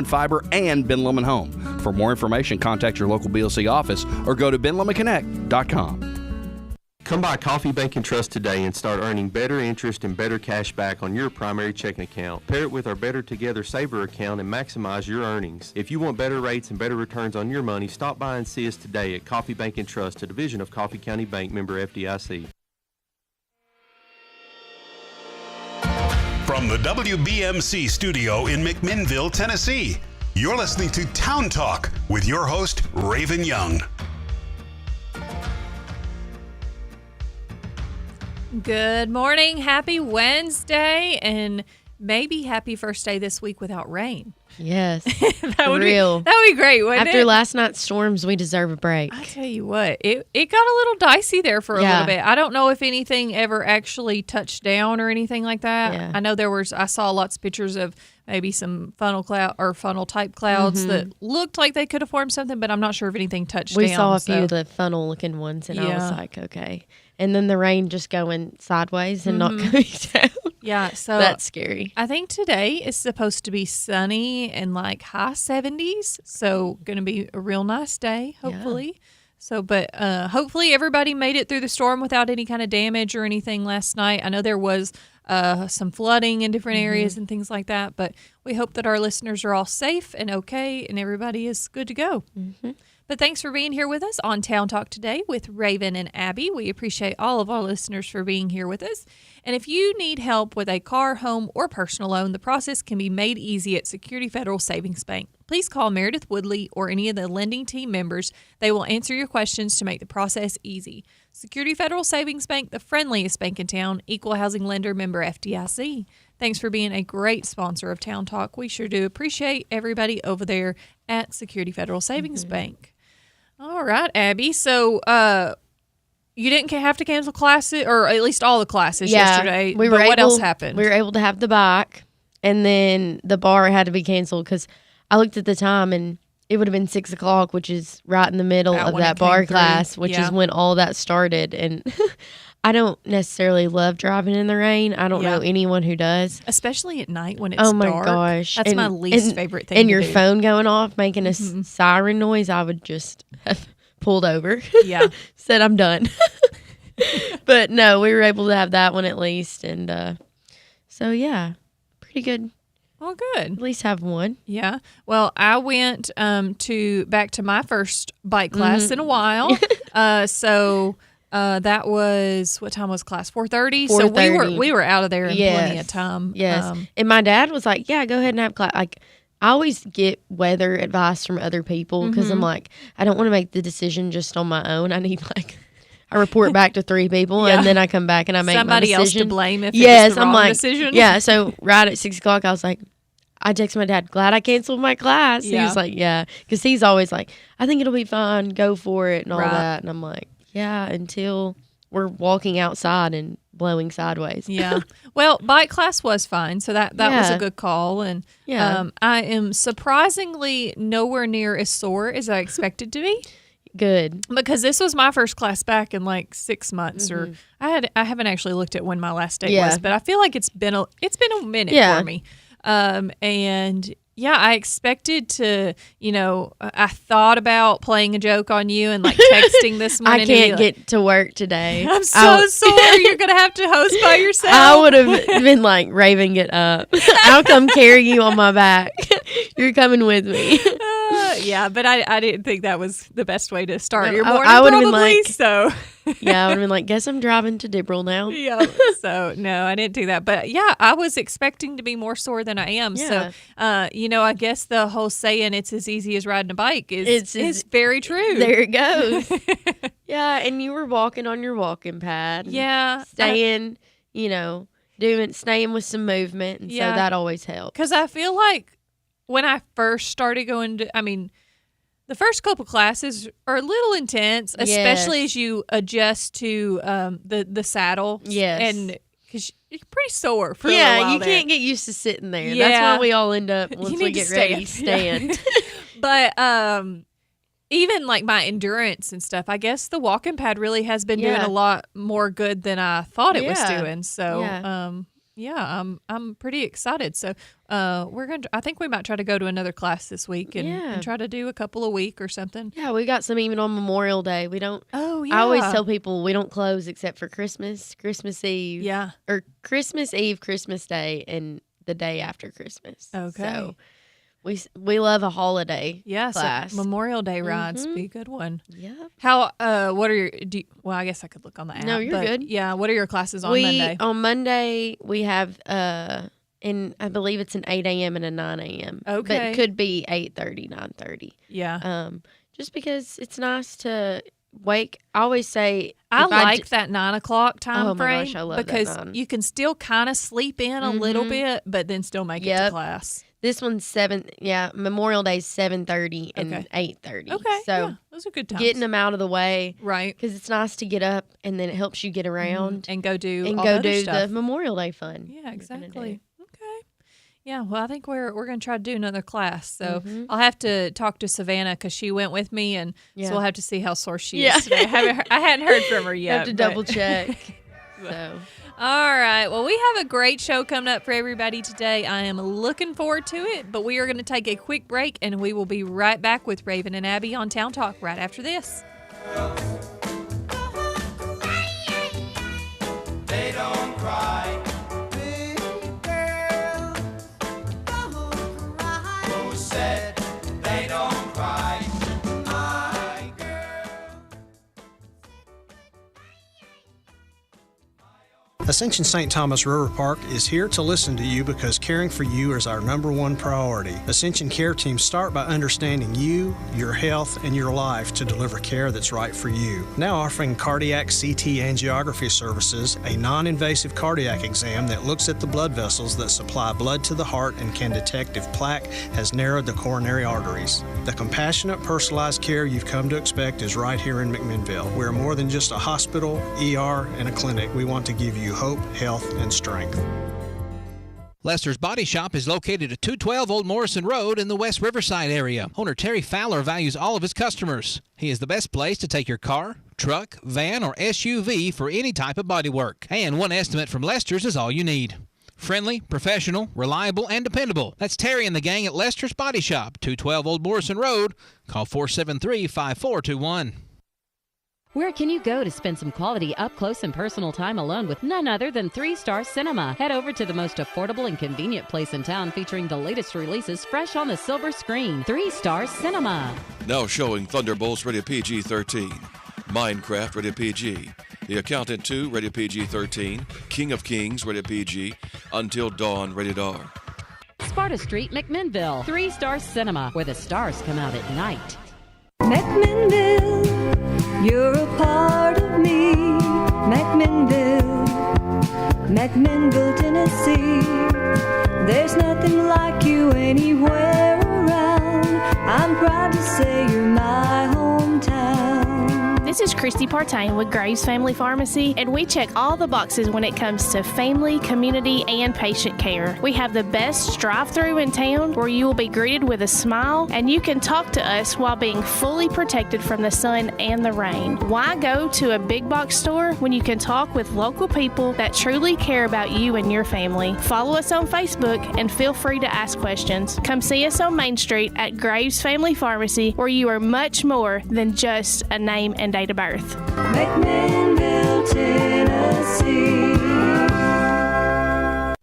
Fiber and Ben Lomond Home. For more information, contact your local BLC office or go to benlomondconnect.com. Come by Coffee Bank and Trust today and start earning better interest and better cash back on your primary checking account. Pair it with our Better Together Saver account and maximize your earnings. If you want better rates and better returns on your money, stop by and see us today at Coffee Bank and Trust, a division of Coffee County Bank, member FDIC. From the WBMC studio in McMinnville, Tennessee, you're listening to Town Talk with your host, Raven Young. Good morning. Happy Wednesday, and maybe happy first day this week without rain. Yes. That would be great, wouldn't it? After last night's storms, we deserve a break. I tell you what, it got a little dicey there for a little bit. I don't know if anything ever actually touched down or anything like that. Yeah. I know I saw lots of pictures of maybe some funnel type clouds that looked like they could have formed something, but I'm not sure if anything touched down. We saw a few of the funnel looking ones, and I was like, okay. And then the rain just going sideways and not coming down. Yeah, so that's scary. I think today is supposed to be sunny and like high 70s, so going to be a real nice day, hopefully. Yeah. So, but hopefully everybody made it through the storm without any kind of damage or anything last night. I know there was some flooding in different areas and things like that, but we hope that our listeners are all safe and okay and everybody is good to go. Mm-hmm. But thanks for being here with us on Town Talk today with Raven and Abby. We appreciate all of our listeners for being here with us. And if you need help with a car, home, or personal loan, the process can be made easy at Security Federal Savings Bank. Please call Meredith Woodley or any of the lending team members. They will answer your questions to make the process easy. Security Federal Savings Bank, the friendliest bank in town, equal housing lender, member FDIC. Thanks for being a great sponsor of Town Talk. We sure do appreciate everybody over there at Security Federal Savings Bank. All right, Abby. So you didn't have to cancel classes, or at least all the classes yesterday. What else happened? We were able to have the bike, and then the bar had to be canceled because I looked at the time, and it would have been 6 o'clock, which is right in the middle of that bar class, which is when all that started. And I don't necessarily love driving in the rain. I don't know anyone who does. Especially at night when it's dark. Oh, my gosh. That's my least favorite thing And to your do. phone going off, making a siren noise, I would just have pulled over. Yeah. Said, I'm done. But, no, we were able to have that one at least. And so, yeah, pretty good. Oh, good. At least have one. Yeah. Well, I went back to my first bike class in a while. That was, what time was class? 4:30. So we were out of there in plenty of time. Yes. And my dad was like, yeah, go ahead and have class. Like, I always get weather advice from other people because I'm like, I don't want to make the decision just on my own. I need I report back to 3 people and then I come back and I make somebody my decision. Else to blame if it's the wrong decision. Yeah. So right at 6 o'clock, I was like, I texted my dad, glad I canceled my class. Yeah. He was like, yeah. Because he's always like, I think it'll be fine. Go for it and all that. And I'm like, yeah, until we're walking outside and blowing sideways. Yeah. Well, bike class was fine. So that was a good call. And I am surprisingly nowhere near as sore as I expected to be. Good. Because this was my first class back in like 6 months or I haven't actually looked at when my last day was, but I feel like it's been a minute for me. And yeah, I expected to, I thought about playing a joke on you and like texting this morning. I can't get to work today. I'm so sore. You're going to have to host by yourself. I would have been like, Raven, get up. I'll come carry you on my back. You're coming with me. Yeah, but I didn't think that was the best way to start your morning. I would have been like, so. Yeah, I would have been like, guess I'm driving to Dibble now. Yeah, so no, I didn't do that. But yeah, I was expecting to be more sore than I am. Yeah. So, I guess the whole saying it's as easy as riding a bike is very true. There it goes. Yeah, and you were walking on your walking pad. Yeah. Staying with some movement. And so that always helps. Because I feel like when I first started going to, the first couple classes are a little intense, especially as you adjust to the saddle. Yes. And because you're pretty sore for a little while you there. can't get used to sitting there. Yeah. That's why we all end up, once we get ready, stand. But even like my endurance and stuff, I guess the walking pad really has been doing a lot more good than I thought it was doing. So, I'm pretty excited. So I think we might try to go to another class this week and try to do a couple a week or something. Yeah, we got some even on Memorial Day. We don't. Oh yeah. I always tell people we don't close except for Christmas Eve. Yeah. Or Christmas Eve, Christmas Day, and the day after Christmas. Okay. So we love a holiday class. So Memorial Day rides be a good one. Yeah. How what are your well, I guess I could look on the app. No, you're good. Yeah, what are your classes on Monday? On Monday we have and I believe it's an 8 a.m. and a 9 a.m. Okay. But it could be 8:30, 9:30. Yeah. Just because it's nice to wake. I always say I like that 9 o'clock time oh frame my gosh, I love because that 9. You can still kind of sleep in a little bit, but then still make it to class. This one's 7. Yeah, Memorial Day's 7:30 and 8:30. Okay, so those are good times. Getting them out of the way, right? Because it's nice to get up and then it helps you get around and go do the Memorial Day fun. Yeah, exactly. Okay. Yeah, well, I think we're going to try to do another class. So I'll have to talk to Savannah because she went with me, and so we'll have to see how sore she is today. I hadn't heard from her yet. Have to double check. So. All right. Well, we have a great show coming up for everybody today. I am looking forward to it, but we are going to take a quick break, and we will be right back with Raven and Abby on Town Talk right after this. They don't cry. Big girl, don't cry. Who said they don't cry? My girl. Ascension St. Thomas River Park is here to listen to you because caring for you is our #1 priority. Ascension Care Teams start by understanding you, your health, and your life to deliver care that's right for you. Now offering cardiac CT angiography services, a non-invasive cardiac exam that looks at the blood vessels that supply blood to the heart and can detect if plaque has narrowed the coronary arteries. The compassionate, personalized care you've come to expect is right here in McMinnville. We're more than just a hospital, ER, and a clinic. We want to give you hope, health, and strength. Lester's Body Shop is located at 212 Old Morrison Road in the West Riverside area. Owner Terry Fowler values all of his customers. He is the best place to take your car, truck, van, or SUV for any type of body work. And one estimate from Lester's is all you need. Friendly, professional, reliable, and dependable. That's Terry and the gang at Lester's Body Shop, 212 Old Morrison Road. Call 473-5421. Where can you go to spend some quality up-close and personal time alone with none other than 3 Star Cinema? Head over to the most affordable and convenient place in town featuring the latest releases fresh on the silver screen. 3 Star Cinema. Now showing Thunderbolts rated PG-13, Minecraft rated PG, The Accountant 2 rated PG-13, King of Kings rated PG, Until Dawn rated R. Sparta Street, McMinnville. 3 Star Cinema, where the stars come out at night. McMinnville, you're a part of me. McMinnville, McMinnville, Tennessee. There's nothing like you anywhere around. I'm proud to say you're my hometown. This is Christy Partain with Graves Family Pharmacy, and we check all the boxes when it comes to family, community, and patient care. We have the best drive-thru in town where you will be greeted with a smile, and you can talk to us while being fully protected from the sun and the rain. Why go to a big box store when you can talk with local people that truly care about you and your family? Follow us on Facebook and feel free to ask questions. Come see us on Main Street at Graves Family Pharmacy, where you are much more than just a name and date of birth. McMinnville, Tennessee.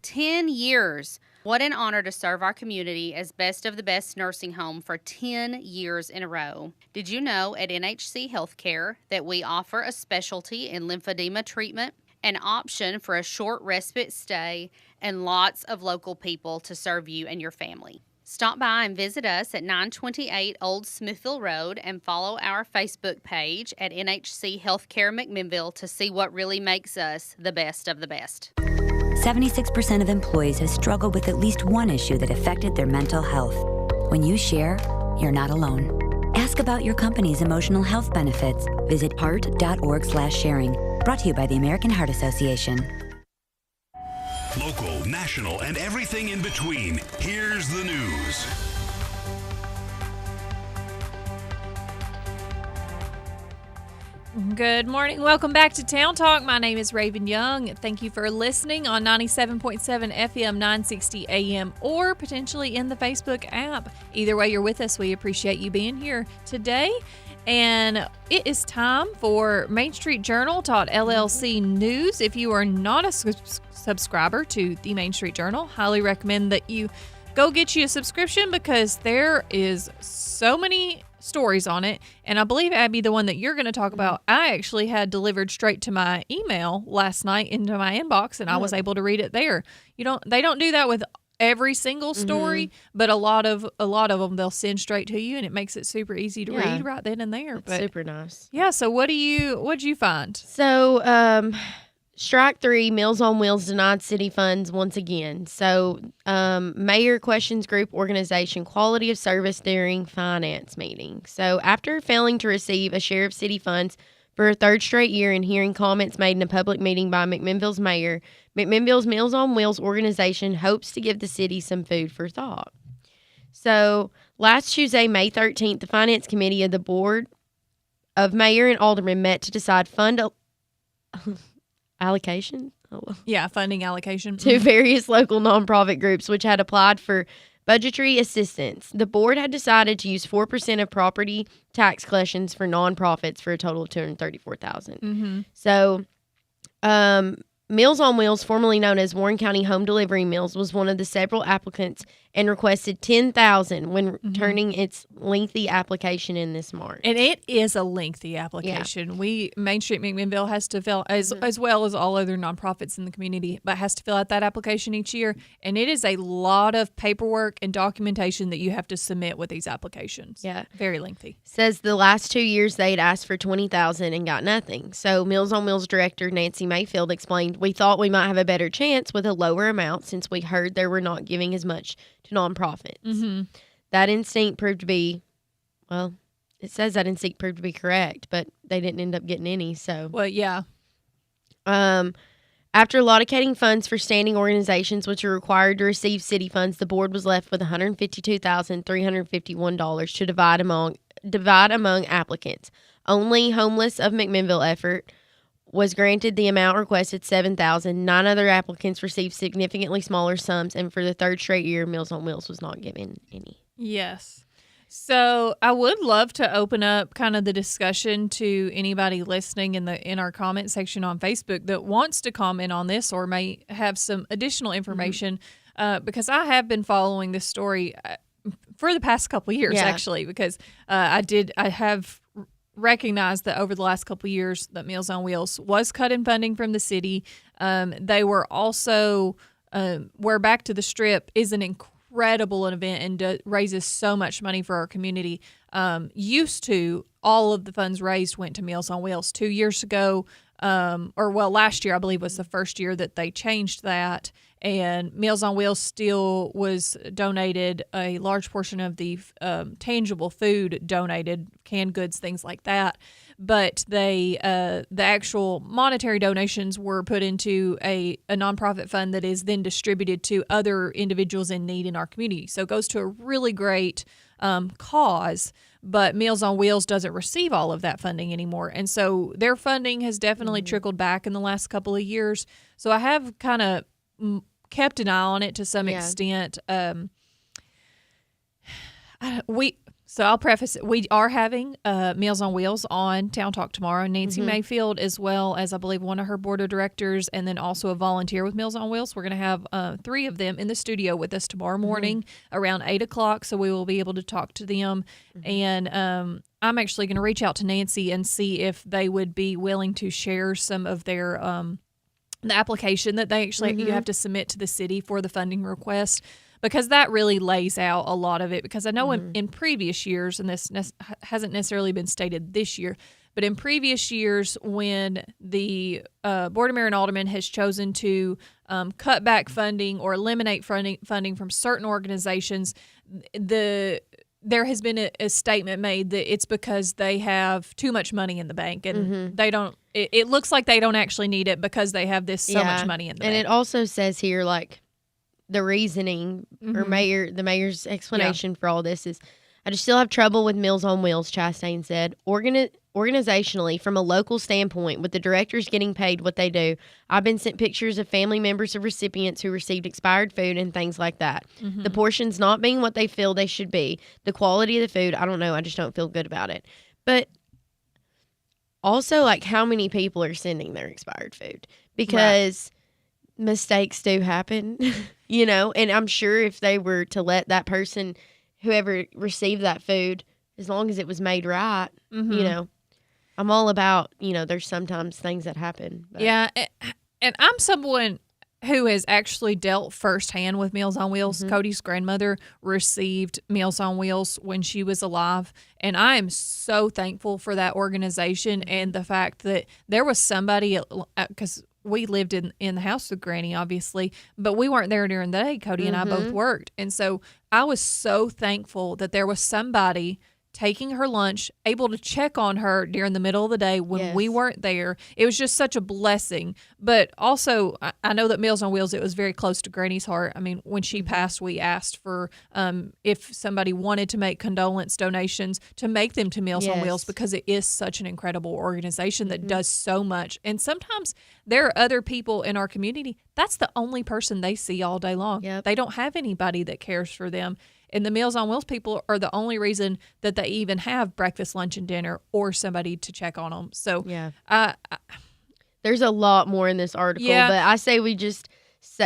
10 years. What an honor to serve our community as Best of the Best Nursing Home for 10 years in a row. Did you know at NHC Healthcare that we offer a specialty in lymphedema treatment, an option for a short respite stay, and lots of local people to serve you and your family? Stop by and visit us at 928 Old Smithville Road and follow our Facebook page at NHC Healthcare McMinnville to see what really makes us the best of the best. 76% of employees have struggled with at least one issue that affected their mental health. When you share, you're not alone. Ask about your company's emotional health benefits. Visit heart.org/sharing. Brought to you by the American Heart Association. Local, national, and everything in between. Here's the news. Good morning. Welcome back to Town Talk. My name is Raven Young. Thank you for listening on 97.7 FM, 960 AM, or potentially in the Facebook app. Either way, you're with us. We appreciate you being here today. And it is time for Main Street Journal .llc news. If you are not a subscriber to the Main Street Journal, highly recommend that you go get you a subscription because there is so many stories on it. And I believe, Abby, the one that you're going to talk about, I actually had delivered straight to my email last night into my inbox, and I was able to read it there. They don't do that with every single story, but a lot of them they'll send straight to you, and it makes it super easy to read right then and there. But super nice. Yeah. So what'd you find? So Strike 3, Meals on Wheels denied city funds once again. So mayor questions group organization quality of service during finance meeting. So after failing to receive a share of city funds for a third straight year and hearing comments made in a public meeting by McMinnville's mayor, McMinnville's Meals on Wheels organization hopes to give the city some food for thought. So last Tuesday, May 13th, the finance committee of the board of mayor and aldermen met to decide allocation? Yeah, funding allocation. To various local nonprofit groups which had applied for budgetary assistance. The board had decided to use 4% of property tax collections for nonprofits for a total of $234,000. Mm-hmm. So, Meals on Wheels, formerly known as Warren County Home Delivery Meals, was one of the several applicants and requested $10,000 when turning its lengthy application in this March. And it is a lengthy application. Yeah. Main Street McMinnville has to fill, as well as all other nonprofits in the community, but has to fill out that application each year. And it is a lot of paperwork and documentation that you have to submit with these applications. Yeah. Very lengthy. Says the last 2 years they'd asked for $20,000 and got nothing. So Meals on Wheels director Nancy Mayfield explained, "We thought we might have a better chance with a lower amount since we heard they were not giving as much to nonprofits." Mm-hmm. That instinct proved to be, well, it says that instinct proved to be correct, but they didn't end up getting any. So, well, yeah. After allocating funds for standing organizations which are required to receive city funds, the board was left with $152,351 to divide among applicants. Only Homeless of McMinnville effort was granted the amount requested, $7,000. 9 other applicants received significantly smaller sums, and for the third straight year, Meals on Wheels was not given any. Yes. So I would love to open up kind of the discussion to anybody listening in our comment section on Facebook that wants to comment on this or may have some additional information, because I have been following this story for the past couple of years, actually, because I have recognized that over the last couple of years that Meals on Wheels was cut in funding from the city. They were also where Back to the Strip is an incredible event and raises so much money for our community. Used to, all of the funds raised went to Meals on Wheels. 2 years ago, last year I believe was the first year that they changed that, and Meals on Wheels still was donated a large portion of the tangible food donated, canned goods, things like that. But the actual monetary donations were put into a nonprofit fund that is then distributed to other individuals in need in our community. So it goes to a really great cause, but Meals on Wheels doesn't receive all of that funding anymore. And so their funding has definitely trickled back in the last couple of years. So I have kind of kept an eye on it to some extent. So I'll preface it. We are having Meals on Wheels on Town Talk tomorrow. Nancy Mayfield, as well as I believe one of her board of directors, and then also a volunteer with Meals on Wheels. We're going to have 3 of them in the studio with us tomorrow morning around 8 o'clock. So we will be able to talk to them. And I'm actually going to reach out to Nancy and see if they would be willing to share some of their the application that they actually you have to submit to the city for the funding request, because that really lays out a lot of it. Because I know in previous years, and this hasn't necessarily been stated this year, but in previous years when the Board of Mayor and Aldermen has chosen to cut back funding or eliminate funding from certain organizations, there has been a statement made that it's because they have too much money in the bank, and they don't. It looks like they don't actually need it because they have this so much money in the bank. And it also says here, like, the reasoning or the mayor's explanation for all this is, I just still have trouble with Meals on Wheels, Chastain said. organizationally, from a local standpoint, with the directors getting paid what they do, I've been sent pictures of family members of recipients who received expired food and things like that. Mhm. The portions not being what they feel they should be. The quality of the food, I don't know. I just don't feel good about it. But also, like, how many people are sending their expired food? Because mistakes do happen, you know? And I'm sure if they were to let that person, whoever received that food, as long as it was made right, you Mhm. know, I'm all about, you know, there's sometimes things that happen. But. Yeah, and I'm someone who has actually dealt firsthand with Meals on Wheels. Mm-hmm. Cody's grandmother received Meals on Wheels when she was alive, and I am so thankful for that organization and the fact that there was somebody, because we lived in the house with Granny, obviously, but we weren't there during the day. Cody and I both Mhm. worked, and so I was so thankful that there was somebody taking her lunch, able to check on her during the middle of the day when we Yes. weren't there. It was just such a blessing. But also, I know that Meals on Wheels, it was very close to Granny's heart. I mean, when she passed, we asked for if somebody wanted to make condolence donations, to make them to Meals on Wheels, Yes. because it is such an incredible organization that does so much. And sometimes there are other people in our community, that's the only person they see all day long. They don't have anybody that cares for them. And the Meals on Wheels people are the only reason that they even have breakfast, lunch, and dinner, or somebody to check on them. So there's a lot more in this article, Yeah. but I say we just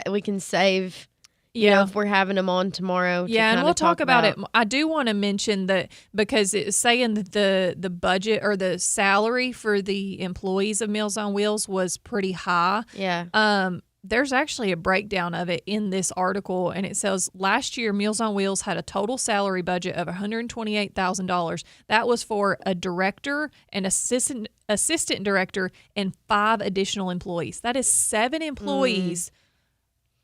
we can save, you know, if we're having them on tomorrow. Yeah, to and kinda we'll talk about it. I do want to mention that because it's saying that the budget or the salary for the employees of Meals on Wheels was pretty high. Yeah. There's actually a breakdown of it in this article, and it says last year Meals on Wheels had a total salary budget of $128,000. That was for a director, an assistant director, and 5 additional employees. That is 7 employees,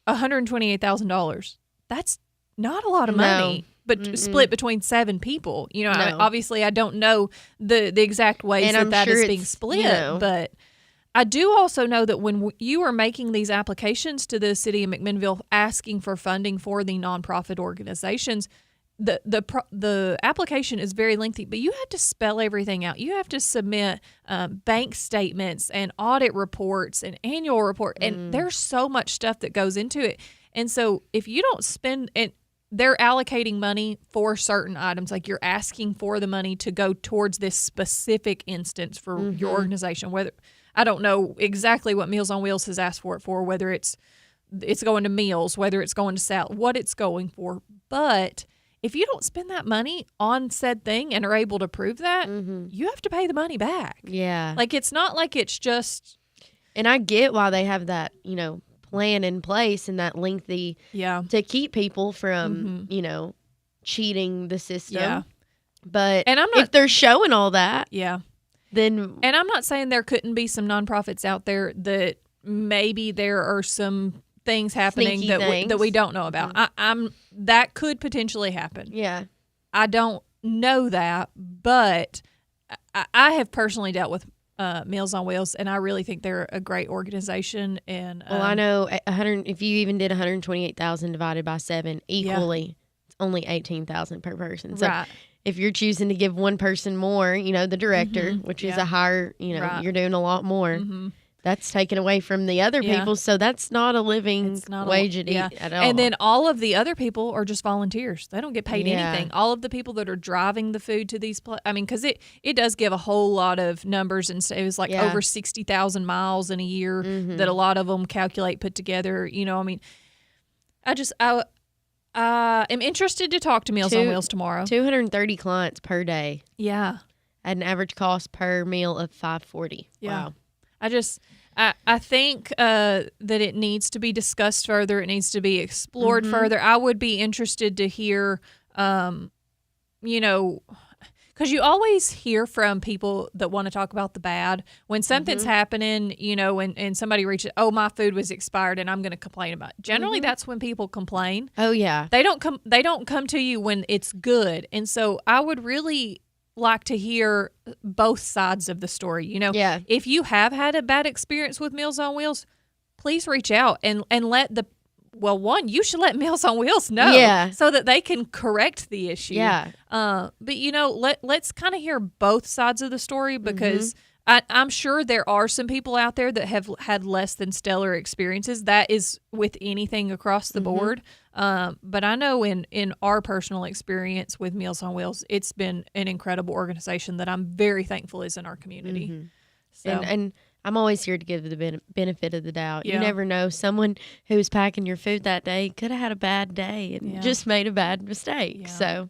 $128,000. That's not a lot of money. But split between 7 people. You know, No. obviously I don't know the exact ways And that I'm that sure is it's, being you split, know. but I do also know that when you are making these applications to the city of McMinnville asking for funding for the nonprofit organizations, the application is very lengthy, but you have to spell everything out. You have to submit bank statements and audit reports and annual report, and there's so much stuff that goes into it. And so if you don't spend it, they're allocating money for certain items, like you're asking for the money to go towards this specific instance for your organization. Whether I don't know exactly what Meals on Wheels has asked for it for, whether it's going to meals, whether it's going to salad, what it's going for. But if you don't spend that money on said thing and are able to prove that, you have to pay the money back. Yeah. Like, it's not like it's just. And I get why they have that, you know, plan in place and that lengthy to keep people from, you know, cheating the system. Yeah. But and I'm not, if they're showing all that, then and I'm not saying there couldn't be some nonprofits out there that maybe there are some things happening Sneaky that we don't know about. I'm that could potentially happen. Yeah. I don't know that, but I have personally dealt with Meals on Wheels, and I really think they're a great organization. And well, I know 100. If you even did 128,000 divided by 7 equally, it's only 18,000 per person. So Right. if you're choosing to give one person more, you know, the director, which is a higher, you know, Right. you're doing a lot more. That's taken away from the other Yeah. people. So that's not a living wage at all. And then all of the other people are just volunteers. They don't get paid Yeah. anything. All of the people that are driving the food to these I mean, because it does give a whole lot of numbers, and it was like over 60,000 miles in a year that a lot of them calculate, put together. You know, I mean, I am interested to talk to Meals on Wheels tomorrow. 230 clients per day. Yeah. At an average cost per meal of $5.40. Yeah. Wow. I think that it needs to be discussed further. It needs to be explored further. I would be interested to hear, you know, because you always hear from people that want to talk about the bad. When something's happening, you know, and somebody reaches, oh, my food was expired and I'm going to complain about it. Generally, that's when people complain. Oh, yeah. They don't come to you when it's good. And so I would really like to hear both sides of the story. You know, if you have had a bad experience with Meals on Wheels, please reach out and let well, one, you should let Meals on Wheels know, so that they can correct the issue. Yeah. But let's kind of hear both sides of the story, because I'm sure there are some people out there that have had less than stellar experiences. That is with anything across the board. But I know in our personal experience with Meals on Wheels, it's been an incredible organization that I'm very thankful is in our community. So. And I'm always here to give the benefit of the doubt. Yeah. You never know. Someone who was packing your food that day could have had a bad day and just made a bad mistake. Yeah.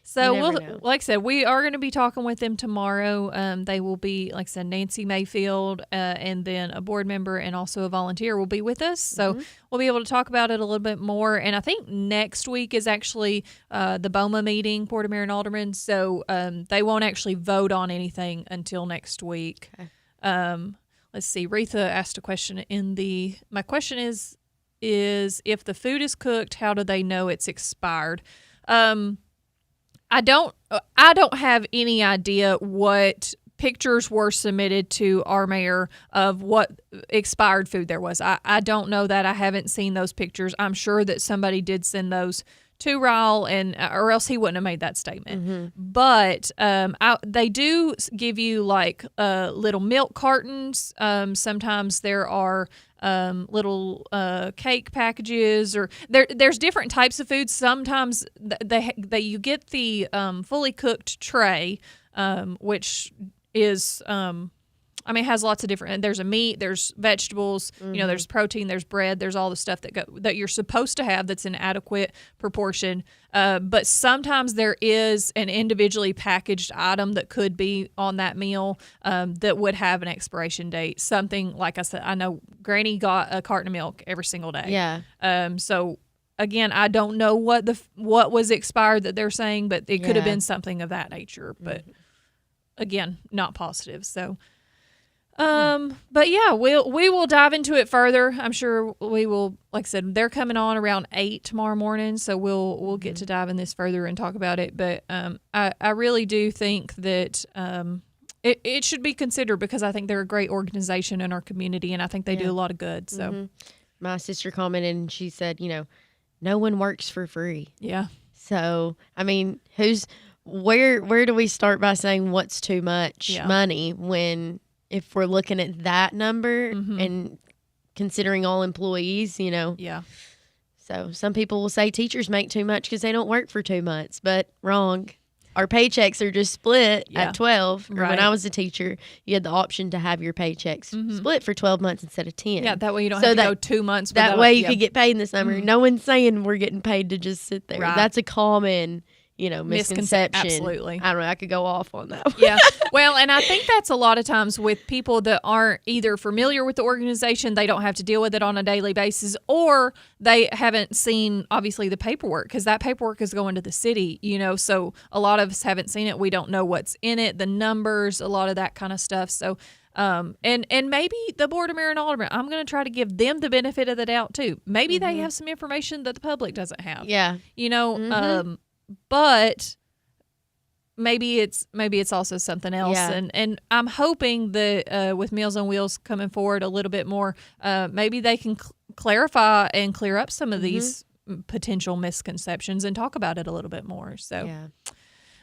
So we'll, like I said, we are going to be talking with them tomorrow. They will be, like I said, Nancy Mayfield, and then a board member and also a volunteer will be with us. So we'll be able to talk about it a little bit more. And I think next week is actually the BOMA meeting, Board of Mayor and Alderman. So they won't actually vote on anything until next week. Okay. Let's see. Retha asked a question my question is if the food is cooked, how do they know it's expired? I don't have any idea what pictures were submitted to our mayor of what expired food there was. I don't know that. I haven't seen those pictures. I'm sure that somebody did send those to Ryle, or else he wouldn't have made that statement. But they do give you like little milk cartons. Sometimes there are little cake packages, or there's different types of food. Sometimes you get the fully cooked tray, which is it has lots of different. There's a meat, there's vegetables, there's protein, there's bread, there's all the stuff that you're supposed to have that's in adequate proportion. But sometimes there is an individually packaged item that could be on that meal that would have an expiration date. Something like I said, I know Granny got a carton of milk every single day. Yeah. So again, I don't know what was expired that they're saying, but it could have been something of that nature. But again, not positive. So. But yeah, we will dive into it further. I'm sure we will. Like I said, they're coming on around 8 tomorrow morning, so we'll get to dive in this further and talk about it. But I really do think that it should be considered, because I think they're a great organization in our community, and I think they do a lot of good. So my sister commented and she said, no one works for free. Yeah. So I mean, where do we start by saying what's too much money when? If we're looking at that number and considering all employees, Yeah. So some people will say teachers make too much because they don't work for 2 months, but wrong. Our paychecks are just split at 12. Or when I was a teacher, you had the option to have your paychecks split for 12 months instead of 10. Yeah, that way you don't have to go 2 months. That way you could get paid in the summer. No one's saying we're getting paid to just sit there. Right. That's a common misconception. Absolutely. I don't know. I could go off on that one. Yeah. Well, and I think that's a lot of times with people that aren't either familiar with the organization, they don't have to deal with it on a daily basis, or they haven't seen, obviously, the paperwork, because that paperwork is going to the city, so a lot of us haven't seen it. We don't know what's in it, the numbers, a lot of that kind of stuff. So, and maybe the Board of Mayor and Alderman, I'm going to try to give them the benefit of the doubt too. Maybe they have some information that the public doesn't have. Yeah. But maybe it's also something else. Yeah. And I'm hoping that with Meals on Wheels coming forward a little bit more, maybe they can clarify and clear up some of these potential misconceptions and talk about it a little bit more. So,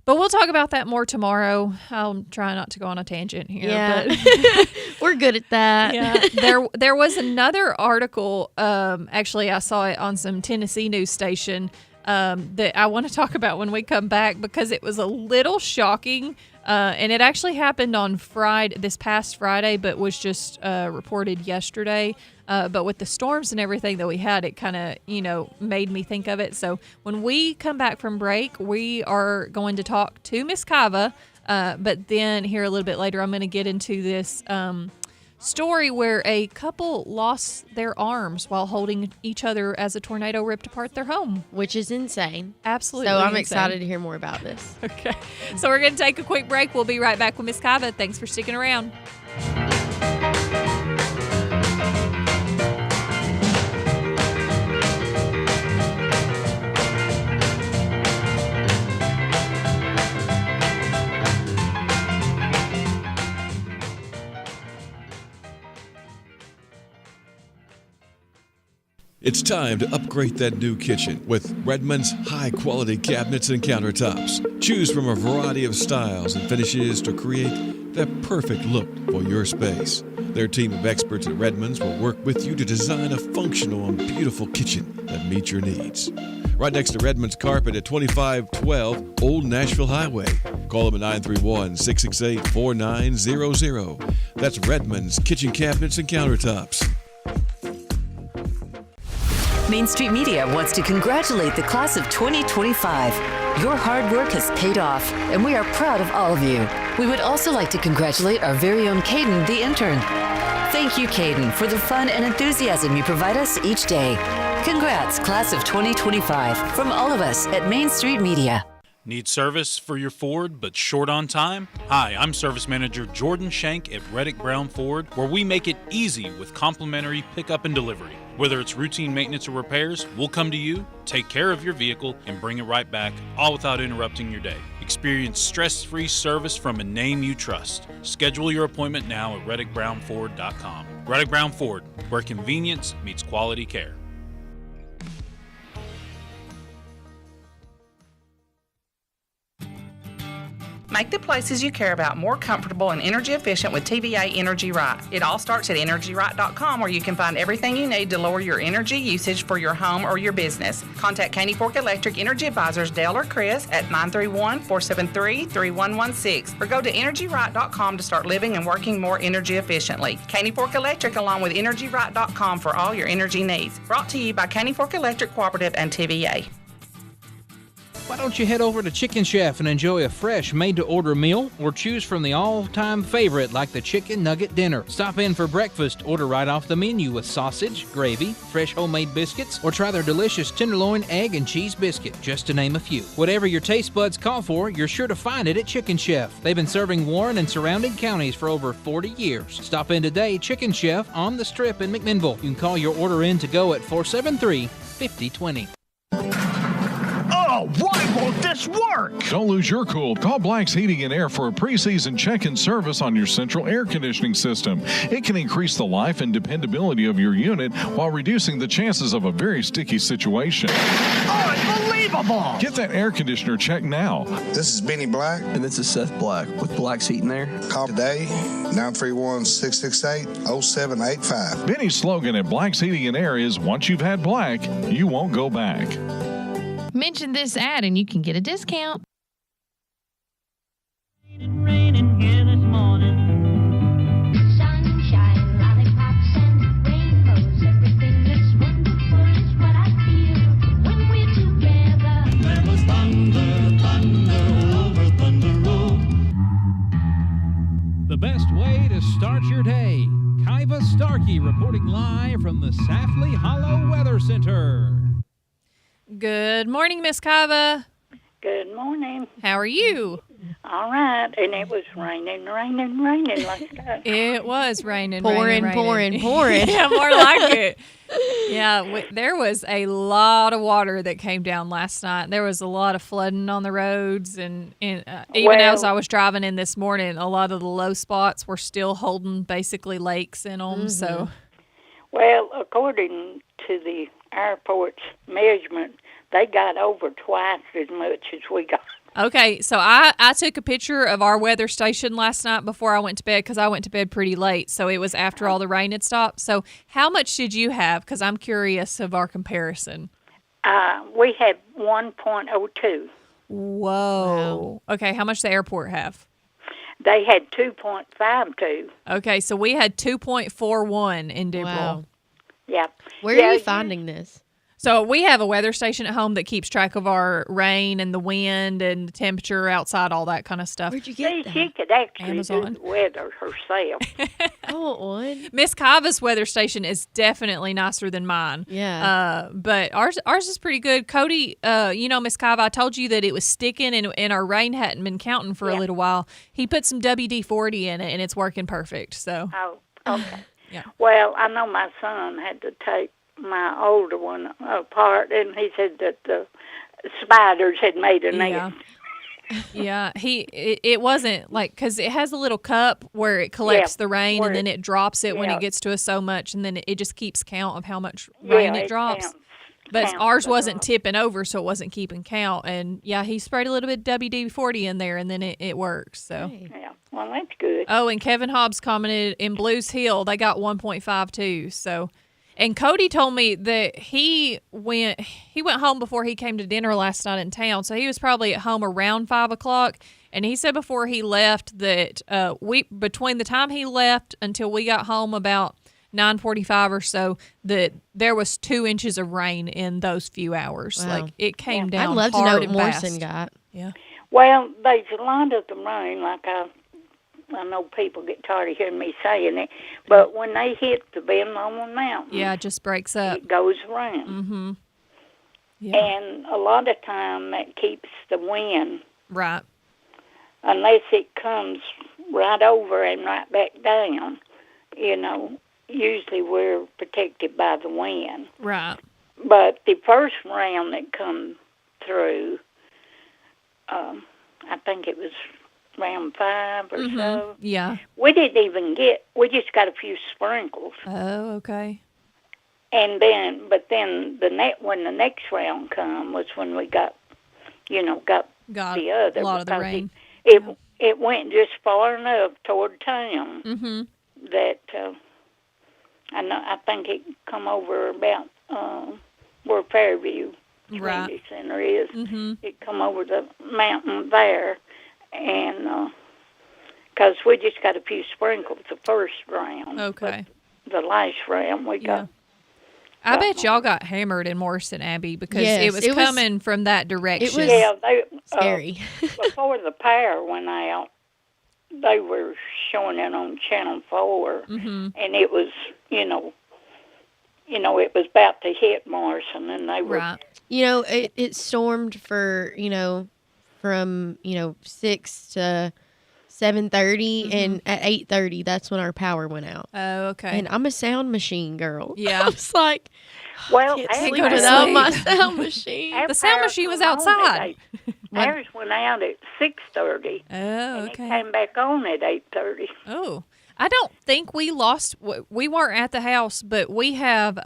but we'll talk about that more tomorrow. I'll try not to go on a tangent here. Yeah. But we're good at that. Yeah. There was another article. Actually, I saw it on some Tennessee news station. That I want to talk about when we come back, because it was a little shocking, and it actually happened on this past Friday, but was just reported yesterday. But with the storms and everything that we had, it kind of, made me think of it. So when we come back from break, we are going to talk to Miss Kava, but then here a little bit later, I'm going to get into this story where a couple lost their arms while holding each other as a tornado ripped apart their home. Which is insane. Absolutely. So I'm insane. excited to hear more about this. Okay. So we're going to take a quick break. We'll be right back with Miss Kava. Thanks for sticking around. It's time to upgrade that new kitchen with Redmond's high-quality cabinets and countertops. Choose from a variety of styles and finishes to create the perfect look for your space. Their team of experts at Redmond's will work with you to design a functional and beautiful kitchen that meets your needs. Right next to Redmond's Carpet at 2512 Old Nashville Highway. Call them at 931-668-4900. That's Redmond's Kitchen Cabinets and Countertops. Main Street Media wants to congratulate the class of 2025. Your hard work has paid off, and we are proud of all of you. We would also like to congratulate our very own Caden, the intern. Thank you, Caden, for the fun and enthusiasm you provide us each day. Congrats, class of 2025, from all of us at Main Street Media. Need service for your Ford but short on time? Hi, I'm Service Manager Jordan Shank at Reddick Brown Ford, where we make it easy with complimentary pickup and delivery. Whether it's routine maintenance or repairs, we'll come to you, take care of your vehicle, and bring it right back, all without interrupting your day. Experience stress-free service from a name you trust. Schedule your appointment now at ReddickBrownFord.com. Reddick Brown Ford, where convenience meets quality care. Make the places you care about more comfortable and energy efficient with TVA Energy Right. It all starts at EnergyRight.com, where you can find everything you need to lower your energy usage for your home or your business. Contact Caney Fork Electric Energy Advisors Dale or Chris at 931-473-3116 or go to EnergyRight.com to start living and working more energy efficiently. Caney Fork Electric along with EnergyRight.com for all your energy needs. Brought to you by Caney Fork Electric Cooperative and TVA. Why don't you head over to Chicken Chef and enjoy a fresh, made-to-order meal, or choose from the all-time favorite like the Chicken Nugget Dinner. Stop in for breakfast, order right off the menu with sausage, gravy, fresh homemade biscuits, or try their delicious tenderloin, egg, and cheese biscuit, just to name a few. Whatever your taste buds call for, you're sure to find it at Chicken Chef. They've been serving Warren and surrounding counties for over 40 years. Stop in today, Chicken Chef on the Strip in McMinnville. You can call your order in to go at 473-5020. Oh, why won't this work? Don't lose your cool. Call Black's Heating and Air for a preseason check-in service on your central air conditioning system. It can increase the life and dependability of your unit while reducing the chances of a very sticky situation. Unbelievable! Get that air conditioner checked now. This is Benny Black. And this is Seth Black with Black's Heating and Air. Call today, 931-668-0785. Benny's slogan at Black's Heating and Air is, once you've had Black, you won't go back. Mention this ad and you can get a discount. The best way to start your day. Kiva Starkey reporting live from the Safley Hollow Weather Center. Good morning, Miss Kiva. Good morning. How are you? All right. And it was raining last night. It was raining, pouring. Yeah, more like it. Yeah, there was a lot of water that came down last night. There was a lot of flooding on the roads. And even as I was driving in this morning, a lot of the low spots were still holding basically lakes in them. Mm-hmm. So, well, according to the airport's measurement, they got over twice as much as we got. Okay, so I took a picture of our weather station last night before I went to bed because I went to bed pretty late, so it was after all the rain had stopped. So how much did you have? Because I'm curious of our comparison. We had 1.02. Whoa. Wow. Okay, how much did the airport have? They had 2.52. Okay, so we had 2.41 in Dibble. Wow. Yeah. Where are you finding this? So we have a weather station at home that keeps track of our rain and the wind and the temperature outside, all that kind of stuff. Where'd you get that? She could actually Amazon. do the weather herself. I want one. Miss Kiva's weather station is definitely nicer than mine. Yeah. But ours is pretty good. Cody, Miss Kiva, I told you that it was sticking and our rain hadn't been counting for a little while. He put some WD-40 in it and it's working perfect. So. Oh, okay. Yeah. Well, I know my son had to take my older one apart, and he said that the spiders had made a nest. Yeah, it wasn't like, because it has a little cup where it collects the rain and then it drops it when it gets to us so much, and then it just keeps count of how much rain it drops. But ours wasn't tipping over, so it wasn't keeping count. And yeah, he sprayed a little bit of WD-40 in there, and then it works. So Yeah, well, that's good. Oh, and Kevin Hobbs commented in Blues Hill they got 1.52. So, and Cody told me that he went home before he came to dinner last night in town. So he was probably at home around 5 o'clock. And he said before he left that between the time he left until we got home about 9:45 or so, that there was 2 inches of rain in those few hours. Wow. Like it came down. I'd love to hard know what and Morrison fast. got. Yeah. Well, there's a lot of the rain, like I know people get tired of hearing me saying it, but when they hit the Ben Lomond Mountain, Yeah, it just breaks up. it goes around. Mm-hmm. Yeah. And a lot of time that keeps the wind, Right. unless it comes right over and right back down, usually we're protected by the wind. Right. But the first round that come through, I think it was round 5 or so. Yeah. We didn't even we just got a few sprinkles. Oh, okay. And but then when the next round come was when we got the other. a lot of the because rain. It went just far enough toward town that I think it come over about where Fairview Community Center is. It come over the mountain there, and because we just got a few sprinkles the first round. Okay. But the last round we got. I bet y'all got hammered in Morrison Abbey because Yes, it was coming from that direction. They, scary. Before the power went out, they were showing it on Channel 4, and it was, it was about to hit Morrison, and they were. It stormed for, from, 6 to 7:30, and at 8:30, that's when our power went out. Oh, okay. And I'm a sound machine girl. Yeah. I was like, well, I can't sleep without my sound machine. Our The sound power machine was come on outside. Ours went out at 6:30. Oh, and okay. it came back on at 8:30. Oh, I don't think we lost. We weren't at the house, but we have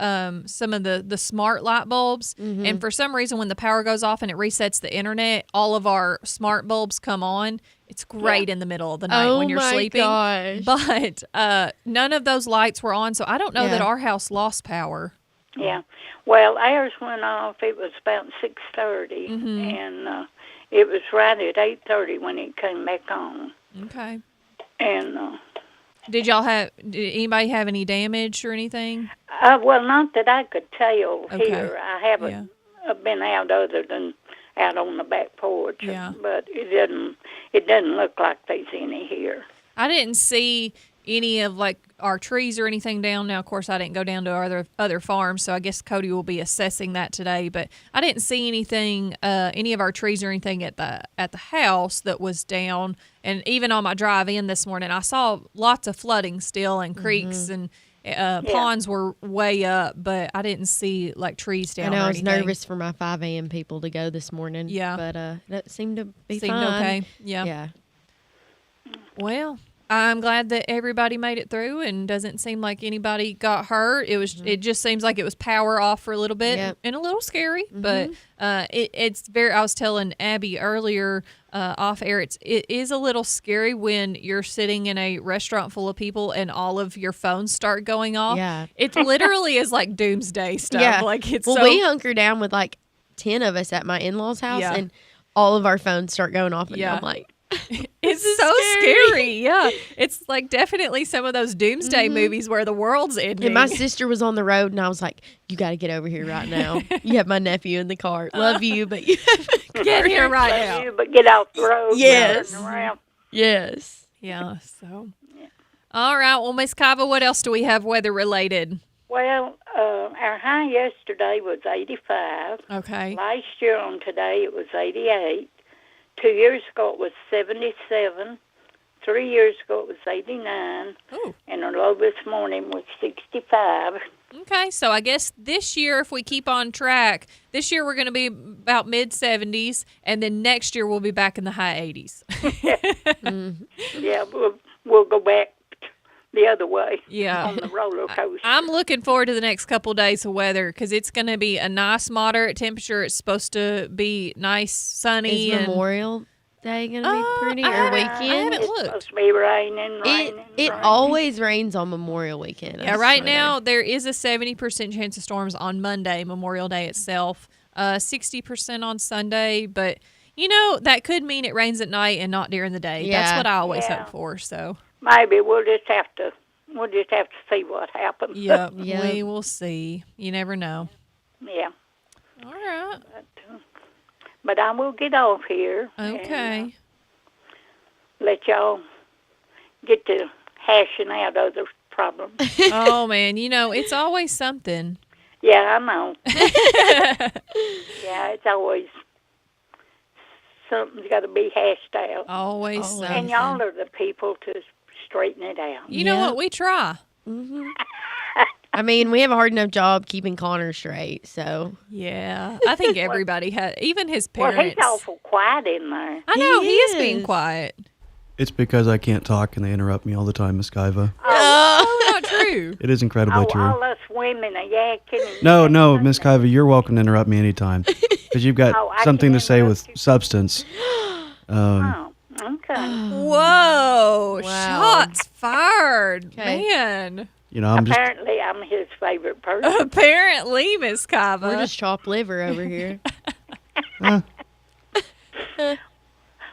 some of the smart light bulbs. And for some reason, when the power goes off and it resets the internet, all of our smart bulbs come on. It's great in the middle of the night when you're sleeping. Gosh. But none of those lights were on, so I don't know that our house lost power. Yeah. Well, ours went off. It was about 6:30, and it was right at 8:30 when it came back on. Okay. And did anybody have any damage or anything? well, not that I could tell Okay. here. I haven't been out other than out on the back porch. Yeah. But it doesn't look like there's any here. I didn't see any of like our trees or anything down. Now, of course, I didn't go down to our other farms, so I guess Cody will be assessing that today. But I didn't see anything, any of our trees or anything at the house that was down. And even on my drive in this morning, I saw lots of flooding still, and creeks and ponds were way up, but I didn't see like trees down. I know or I was anything. nervous for my 5 a.m. people to go this morning. Yeah. But that seemed to be Seemed fine. okay. Yeah. Yeah. Well, I'm glad that everybody made it through, and doesn't seem like anybody got hurt. It just seems like it was power off for a little bit and a little scary, but it's very. I was telling Abby earlier off air. It is a little scary when you're sitting in a restaurant full of people and all of your phones start going off. Yeah. It literally is like doomsday stuff. Yeah. Like it's we hunker down with like 10 of us at my in-laws' house, and all of our phones start going off, and I'm like, it's so scary. Yeah. It's like definitely some of those doomsday movies where the world's ending. And my sister was on the road, and I was like, you got to get over here right now. You have my nephew in the car. Love you, but you get here right now. You, but get off the road. Yes. and around. Yes. Yeah. So, all right. Well, Miss Kava, what else do we have weather related? Well, our high yesterday was 85. Okay. Last year on today it was 88. 2 years ago it was 77. 3 years ago it was 89. Ooh. And the low this morning was 65. Okay, so I guess this year, if we keep on track, this year we're going to be about mid-70s, and then next year we'll be back in the high 80s. Yeah, we'll go back the other way. Yeah. On the roller coaster. I'm looking forward to the next couple days of weather because it's going to be a nice moderate temperature. It's supposed to be nice, sunny. Is Memorial Day going to be pretty or weekend? I haven't looked. It's supposed to be raining. It always rains on Memorial Weekend. Yeah, right now there is a 70% chance of storms on Monday, Memorial Day itself, 60% on Sunday, but that could mean it rains at night and not during the day. Yeah. That's what I always hope for. So maybe we'll just have to see what happens. Yep, we will see. You never know. Yeah. All right. But I will get off here. Okay. And, let y'all get to hashing out other problems. Oh, man. It's always something. Yeah, I know. Yeah, it's always something's got to be hashed out. Always something. And y'all are the people to straighten it out. You know what? We try. Mm-hmm. I mean, we have a hard enough job keeping Connor straight, so. Yeah. I think everybody had, even his parents. Well, he's awful quiet in there. I know. He is being quiet. It's because I can't talk and they interrupt me all the time, Miss Kiva. Oh, not true. It is incredibly true. All us women are yakking. No, Miss Kiva, you're welcome to interrupt me anytime because you've got something to say with substance. Okay. Whoa. Shots fired. Man. Apparently, I'm his favorite person. Apparently, Miss Kiva. We're just chopped liver over here.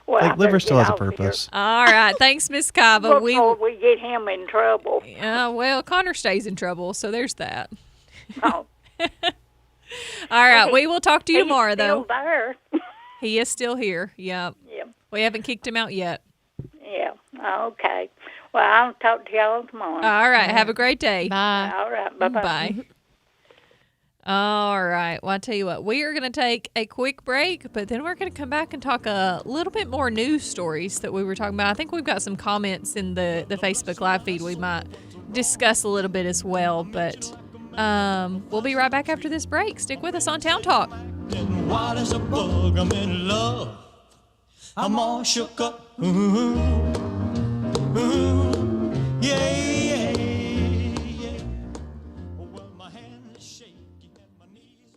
Well, liver still has a purpose. All right. Thanks, Miss Kiva. Before we get him in trouble. Well, Connor stays in trouble, so there's that. Oh. All right. We will talk to you tomorrow, though. He's still there. He is still here. Yep. Yep. We haven't kicked him out yet. Yeah. Okay. Well, I'll talk to y'all tomorrow. All right. Have a great day. Bye. All right. Bye-bye. Bye. All right. Well, I'll tell you what. We are going to take a quick break, but then we're going to come back and talk a little bit more news stories that we were talking about. I think we've got some comments in the Facebook Live feed we might discuss a little bit as well, but we'll be right back after this break. Stick with us on Town Talk. Wild as a bug, I'm in love. I'm all shook up. Yeah, yeah, yeah. Well, my hand is shaking and my knees are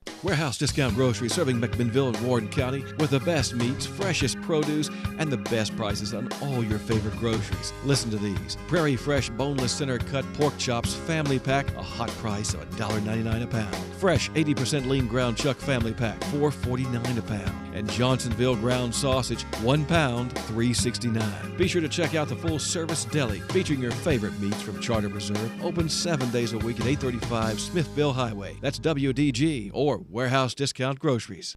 weak. Warehouse Discount Grocery serving McMinnville and Warden County with the best meats, freshest produce, and the best prices on all your favorite groceries. Listen to these. Prairie Fresh Boneless Center Cut Pork Chops Family Pack, a hot price of $1.99 a pound. Fresh 80% Lean Ground Chuck Family Pack, $4.49 a pound. And Johnsonville Ground Sausage, 1 pound, $3.69. Be sure to check out the Full Service Deli featuring your favorite meats from Charter Reserve. Open 7 days a week at 835 Smithville Highway. That's WDG or Warehouse Discount Groceries.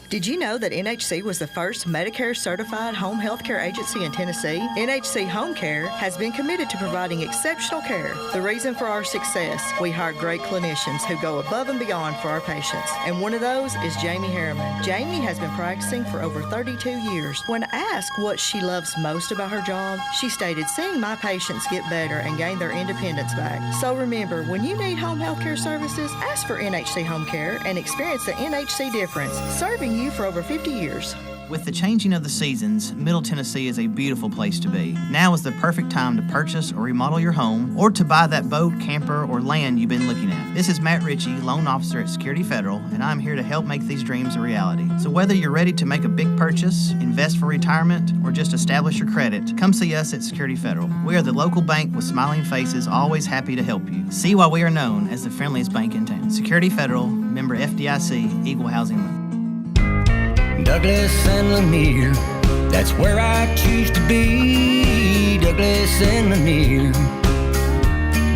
Did you know that NHC was the first Medicare-certified home health care agency in Tennessee? NHC Home Care has been committed to providing exceptional care. The reason for our success, we hire great clinicians who go above and beyond for our patients. And one of those is Jamie Harriman. Jamie has been practicing for over 32 years. When asked what she loves most about her job, she stated, seeing my patients get better and gain their independence back. So remember, when you need home health care services, ask for NHC Home Care and experience the NHC difference. Serving you for over 50 years. With the changing of the seasons, Middle Tennessee is a beautiful place to be. Now is the perfect time to purchase or remodel your home or to buy that boat, camper, or land you've been looking at. This is Matt Ritchie, loan officer at Security Federal, and I'm here to help make these dreams a reality. So whether you're ready to make a big purchase, invest for retirement, or just establish your credit, come see us at Security Federal. We are the local bank with smiling faces, always happy to help you. See why we are known as the friendliest bank in town. Security Federal, member FDIC, equal housing loan. Douglas and Lanier, that's where I choose to be. Douglas and Lanier,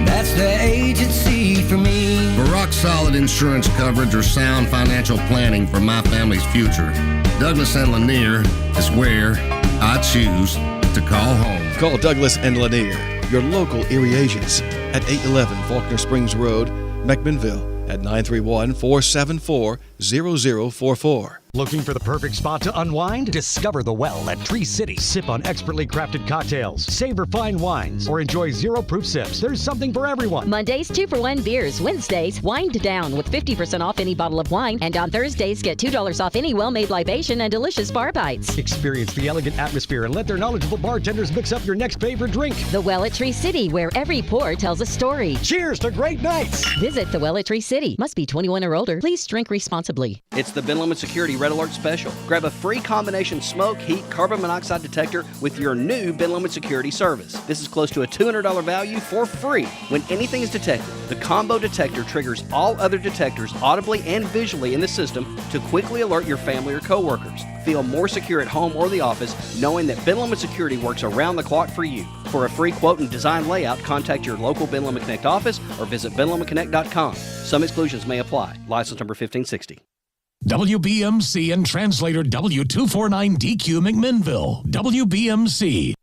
that's the agency for me. For rock solid insurance coverage or sound financial planning for my family's future, Douglas and Lanier is where I choose to call home. Call Douglas and Lanier, your local Erie agents, at 811 Faulkner Springs Road, McMinnville, at 931-474-0044. Looking for the perfect spot to unwind? Discover The Well at Tree City. Sip on expertly crafted cocktails, savor fine wines, or enjoy zero-proof sips. There's something for everyone. Mondays, 2-for-1 beers. Wednesdays, wind down with 50% off any bottle of wine. And on Thursdays, get $2 off any well-made libation and delicious bar bites. Experience the elegant atmosphere and let their knowledgeable bartenders mix up your next favorite drink. The Well at Tree City, where every pour tells a story. Cheers to great nights. Visit The Well at Tree City. Must be 21 or older. Please drink responsibly. It's the Ben Lomond Security Red Alert Special. Grab a free combination smoke, heat, carbon monoxide detector with your new Ben Lomond Security service. This is close to a $200 value for free. When anything is detected, the combo detector triggers all other detectors audibly and visually in the system to quickly alert your family or coworkers. Feel more secure at home or the office knowing that Ben Lomond Security works around the clock for you. For a free quote and design layout, contact your local Ben Lomond Connect office or visit benlomondconnect.com. Some exclusions may apply. License number 1560. WBMC and translator W249DQ McMinnville. WBMC.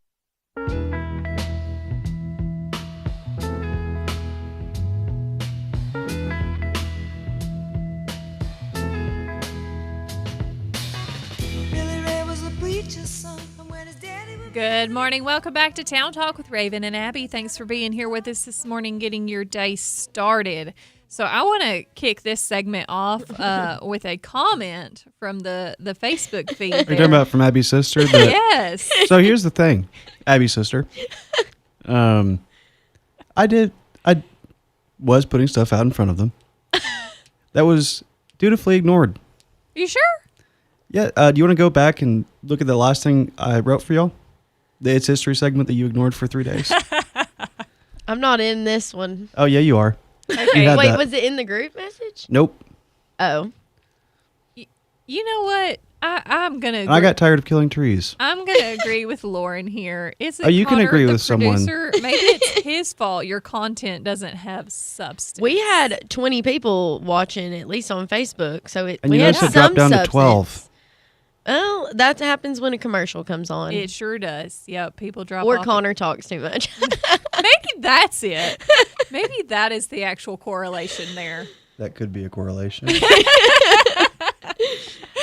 Good morning. Welcome back to Town Talk with Raven and Abby. Thanks for being here with us this morning, getting your day started. So I want to kick this segment off with a comment from the Facebook feed. Are you talking about from Abby's sister? Yes. So here's the thing, Abby's sister. I was putting stuff out in front of them that was dutifully ignored. You sure? Yeah. Do you want to go back and look at the last thing I wrote for y'all? The It's History segment that you ignored for 3 days. I'm not in this one. Oh, yeah, you are. Okay. Wait, was it in the group message? Nope. Oh. You know what? I'm going to I got tired of killing trees. I'm going to agree with Lauren here. Is it you Connor, can agree the with someone. producer? Maybe it's his fault your content doesn't have substance. We had 20 people watching, at least on Facebook. So we had some dropped down substance. to 12. Oh, that happens when a commercial comes on. It sure does. Yep, people drop or off. Connor talks too much. Maybe that's it. Maybe that is the actual correlation there. That could be a correlation.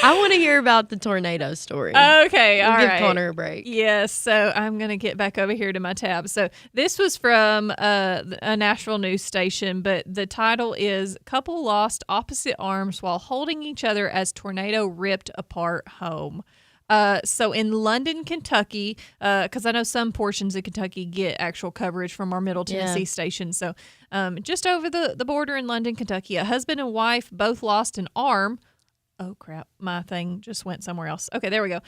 I want to hear about the tornado story. Okay, all right. Give Connor a break. Yes, so I'm going to get back over here to my tab. So this was from a national news station, but the title is Couple Lost Opposite Arms While Holding Each Other as Tornado Ripped Apart Home. So in London, Kentucky, because I know some portions of Kentucky get actual coverage from our Middle Tennessee station. So just over the border in London, Kentucky, a husband and wife both lost an arm. Oh, crap. My thing just went somewhere else. Okay, there we go.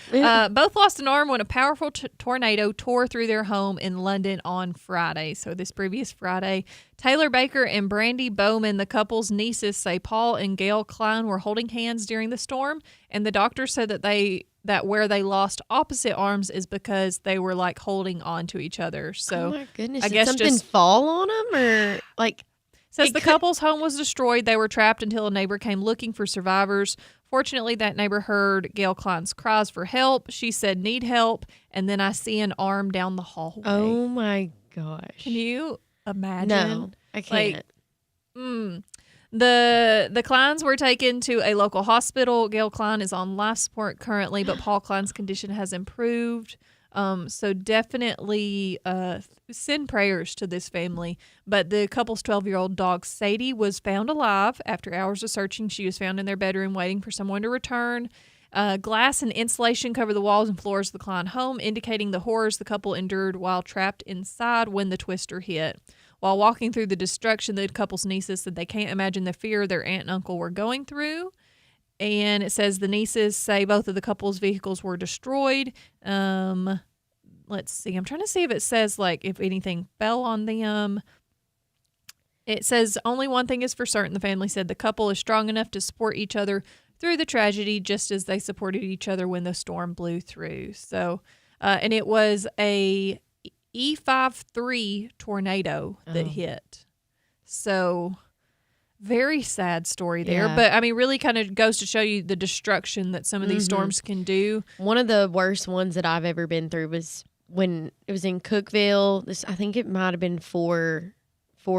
Both lost an arm when a powerful tornado tore through their home in London on Friday. So this previous Friday, Taylor Baker and Brandy Bowman, the couple's nieces, say Paul and Gail Klein were holding hands during the storm. And the doctor said that where they lost opposite arms is because they were like holding on to each other. So oh my goodness. I guess did something fall on them or like... Says the couple's home was destroyed. They were trapped until a neighbor came looking for survivors. Fortunately, that neighbor heard Gail Klein's cries for help. She said, need help. And then I see an arm down the hallway. Oh, my gosh. Can you imagine? No, I can't. The Kleins were taken to a local hospital. Gail Klein is on life support currently, but Paul Klein's condition has improved. So definitely send prayers to this family. But the couple's 12-year-old dog, Sadie, was found alive. After hours of searching, she was found in their bedroom waiting for someone to return. Glass and insulation cover the walls and floors of the Klein home, indicating the horrors the couple endured while trapped inside when the twister hit. While walking through the destruction, the couple's nieces said they can't imagine the fear their aunt and uncle were going through. And it says the nieces say both of the couple's vehicles were destroyed. Let's see. I'm trying to see if it says, like, if anything fell on them. It says only one thing is for certain. The family said the couple is strong enough to support each other through the tragedy, just as they supported each other when the storm blew through. So, and it was a E5.3 tornado that hit. So... very sad story there. Yeah. But, I mean, really kind of goes to show you the destruction that some of these storms can do. One of the worst ones that I've ever been through was when it was in Cookeville. I think it might have been 4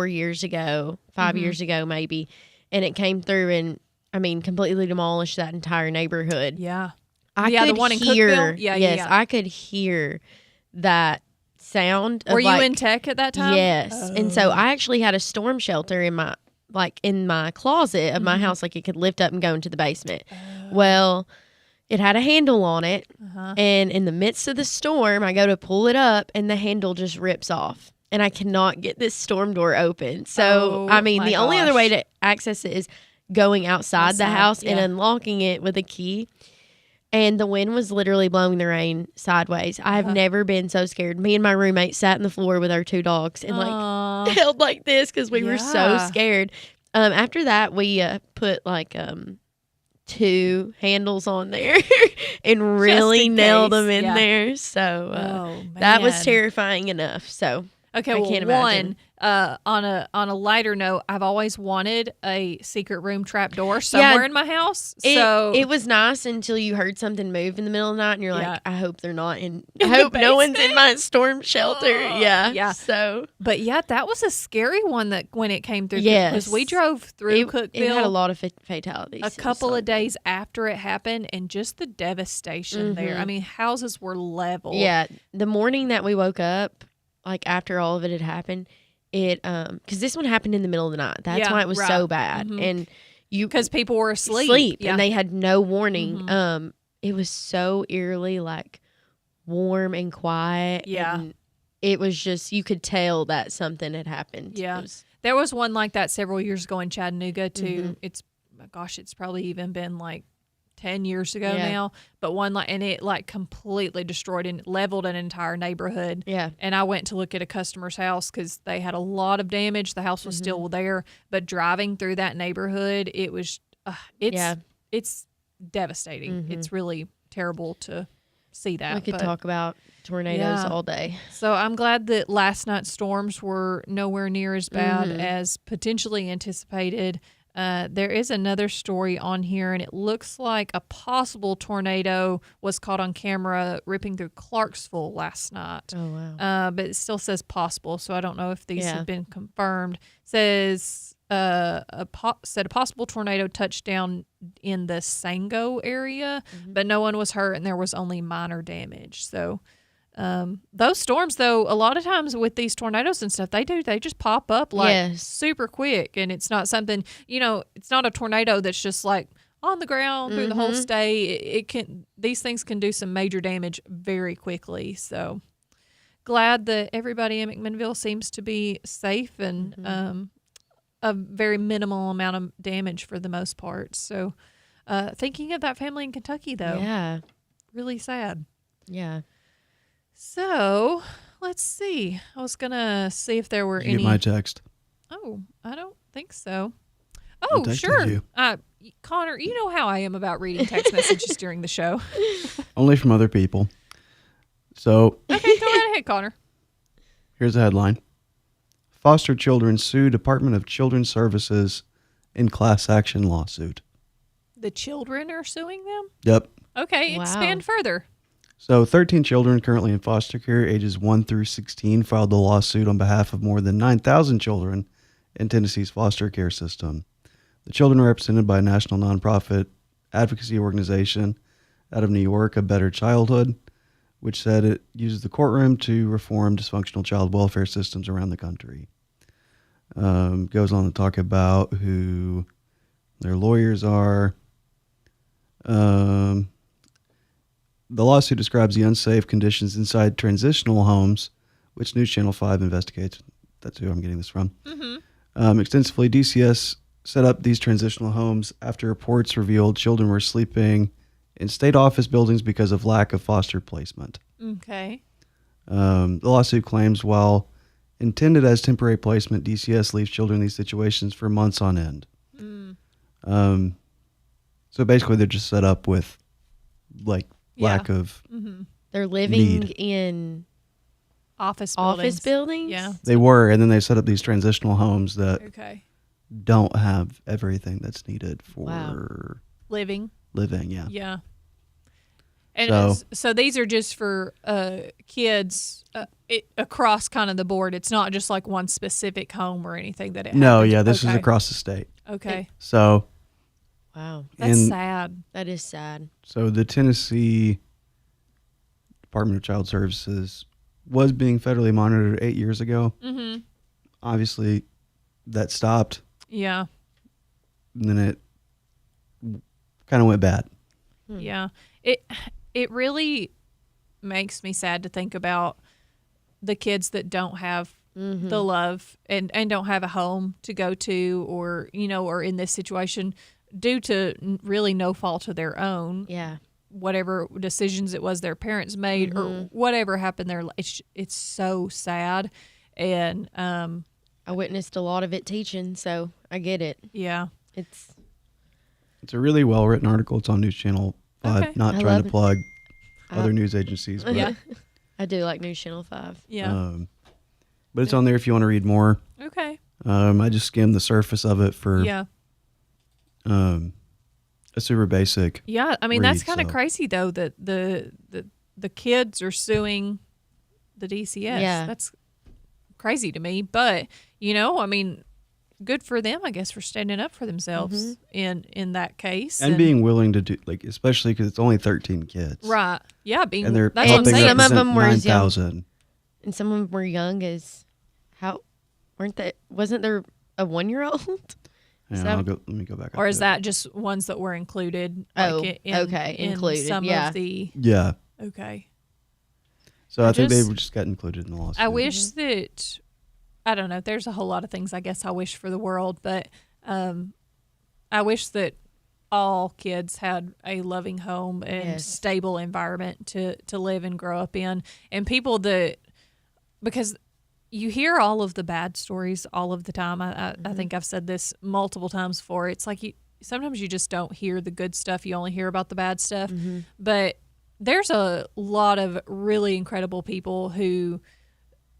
years ago, 5 years ago maybe. And it came through and completely demolished that entire neighborhood. Yeah. I the could one in hear. Cookville? Yeah. I could hear that sound. Were you in tech at that time? Yes. Oh. And so I actually had a storm shelter in my closet of my house, like it could lift up and go into the basement. Well, it had a handle on it, and in the midst of the storm, I go to pull it up, and the handle just rips off, and I cannot get this storm door open. So, the only other way to access it is going outside the house and unlocking it with a key. And the wind was literally blowing the rain sideways. I have never been so scared. Me and my roommate sat on the floor with our 2 dogs and held like this because we were so scared. After that, we put 2 handles on there and really nailed them in there. So that was terrifying enough. So okay, I can't imagine. On a lighter note, I've always wanted a secret room trap door somewhere in my house. So it was nice until you heard something move in the middle of the night, and you're like, I hope they're not in. I hope no one's in my storm shelter. Yeah. So, but that was a scary one that when it came through. Yes, because we drove through Cookville. It had a lot of fatalities. A couple of days after it happened, and just the devastation there. I mean, houses were leveled. Yeah, the morning that we woke up, after all of it had happened. It because this one happened in the middle of the night. That's why it was so bad. And because people were asleep and they had no warning. It was so eerily warm and quiet. And it was just, you could tell that something had happened. Yeah, there was one like that several years ago in Chattanooga too. It's probably even been 10 years ago now, but one and it completely destroyed and leveled an entire neighborhood. Yeah. And I went to look at a customer's house because they had a lot of damage. The house was still there, but driving through that neighborhood, it was, it's devastating. It's really terrible to see that. We could talk about tornadoes all day. So I'm glad that last night's storms were nowhere near as bad as potentially anticipated. There is another story on here, and it looks like a possible tornado was caught on camera ripping through Clarksville last night. Oh, wow. But it still says possible, so I don't know if these have been confirmed. Says a possible tornado touched down in the Sango area, but no one was hurt, and there was only minor damage. So those storms, though, a lot of times with these tornadoes and stuff, they just pop up super quick, and it's not something, it's not a tornado that's just on the ground through the whole state. These things can do some major damage very quickly. So glad that everybody in McMinnville seems to be safe and a very minimal amount of damage for the most part. So thinking of that family in Kentucky, though, really sad. Yeah. So, let's see. I was going to see if there were Did you any. get my text? Oh, I don't think so. Oh, sure. You. Connor, you know how I am about reading text messages during the show. Only from other people. So. Okay, go right ahead, Connor. Here's a headline. Foster children sue Department of Children's Services in class action lawsuit. The children are suing them? Yep. Okay, expand further. So 13 children currently in foster care, ages 1 through 16, filed the lawsuit on behalf of more than 9,000 children in Tennessee's foster care system. The children are represented by a national nonprofit advocacy organization out of New York, A Better Childhood, which said it uses the courtroom to reform dysfunctional child welfare systems around the country. Goes on to talk about who their lawyers are. The lawsuit describes the unsafe conditions inside transitional homes, which News Channel 5 investigates. That's who I'm getting this from. Extensively, DCS set up these transitional homes after reports revealed children were sleeping in state office buildings because of lack of foster placement. Okay. The lawsuit claims while intended as temporary placement, DCS leaves children in these situations for months on end. So basically, they're just set up with lack of They're living need. in office buildings. Yeah. They were, and then they set up these transitional homes that Okay. don't have everything that's needed for living. Yeah. Yeah. And so these are just for kids across kind of the board. It's not just one specific home or anything that it No, happens. yeah, this is across the state. Okay. So Wow. That's sad. That is sad. So the Tennessee Department of Child Services was being federally monitored 8 years ago. Mm-hmm. Obviously, that stopped. Yeah. And then it kind of went bad. Yeah. It really makes me sad to think about the kids that don't have the love and don't have a home to go to, or, or in this situation due to really no fault of their own. Yeah. Whatever decisions it was their parents made or whatever happened there. It's so sad. And I witnessed a lot of it teaching, so I get it. Yeah. It's a really well-written article. It's on News Channel 5. Okay. Not trying to plug other news agencies. But, yeah. I do like News Channel 5. Yeah. But it's on there if you want to read more. Okay. I just skimmed the surface of it for a super basic. Yeah, I mean, that's kind of crazy though that the kids are suing the DCS. Yeah. That's crazy to me, but I mean, good for them, I guess, for standing up for themselves in that case and being willing to do, like, especially because it's only 13 kids. Right. Yeah, and they're that's what I'm saying. Some of them were as young, 9,000. and some of them were young as wasn't there a 1-year-old? Yeah, let me go back. Or is that just ones that were included? Okay, in included. Some of the. Yeah. Okay. So I think they just got included in the lawsuit. I wish that, I don't know. There's a whole lot of things I guess I wish for the world, but I wish that all kids had a loving home and stable environment to live and grow up in, and people because you hear all of the bad stories all of the time. I think I've said this multiple times before. It's like sometimes you just don't hear the good stuff. You only hear about the bad stuff. But there's a lot of really incredible people who,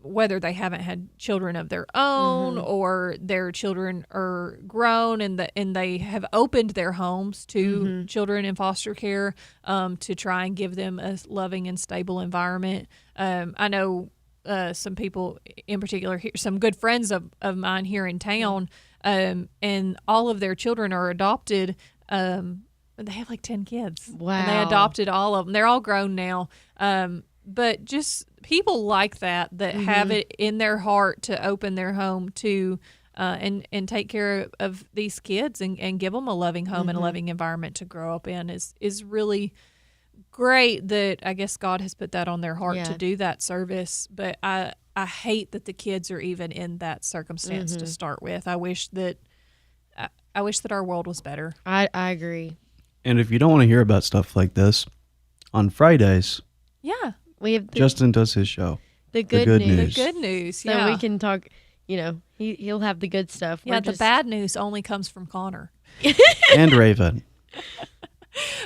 whether they haven't had children of their own or their children are grown and they have opened their homes to children in foster care to try and give them a loving and stable environment. I know some people in particular, some good friends of mine here in town, and all of their children are adopted. They have like 10 kids. Wow. And they adopted all of them. They're all grown now. But just people like that have it in their heart to open their home to and take care of these kids and give them a loving home and a loving environment to grow up in is really great. That I guess God has put that on their heart to do that service. But I hate that the kids are even in that circumstance to start with. I wish that our world was better. I agree. And if you don't want to hear about stuff like this, on Fridays, we have Justin does his show. The good news. The good news. So we can talk. He'll have the good stuff. Yeah, the bad news only comes from Connor and Raven.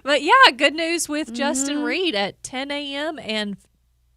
But good news with Justin Reed at 10 a.m. and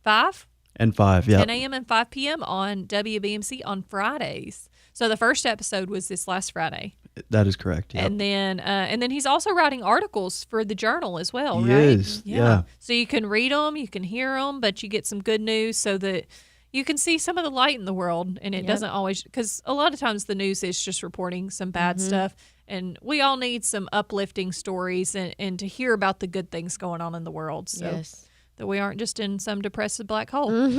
5. And 5, yeah. 10 a.m. and 5 p.m. on WBMC on Fridays. So the first episode was this last Friday. That is correct. Yep. And then he's also writing articles for the Journal as well, he right? is, yeah. So you can read them, you can hear them, but you get some good news so that you can see some of the light in the world. And it doesn't always, because a lot of times the news is just reporting some bad stuff. And we all need some uplifting stories and to hear about the good things going on in the world. So that we aren't just in some depressive black hole.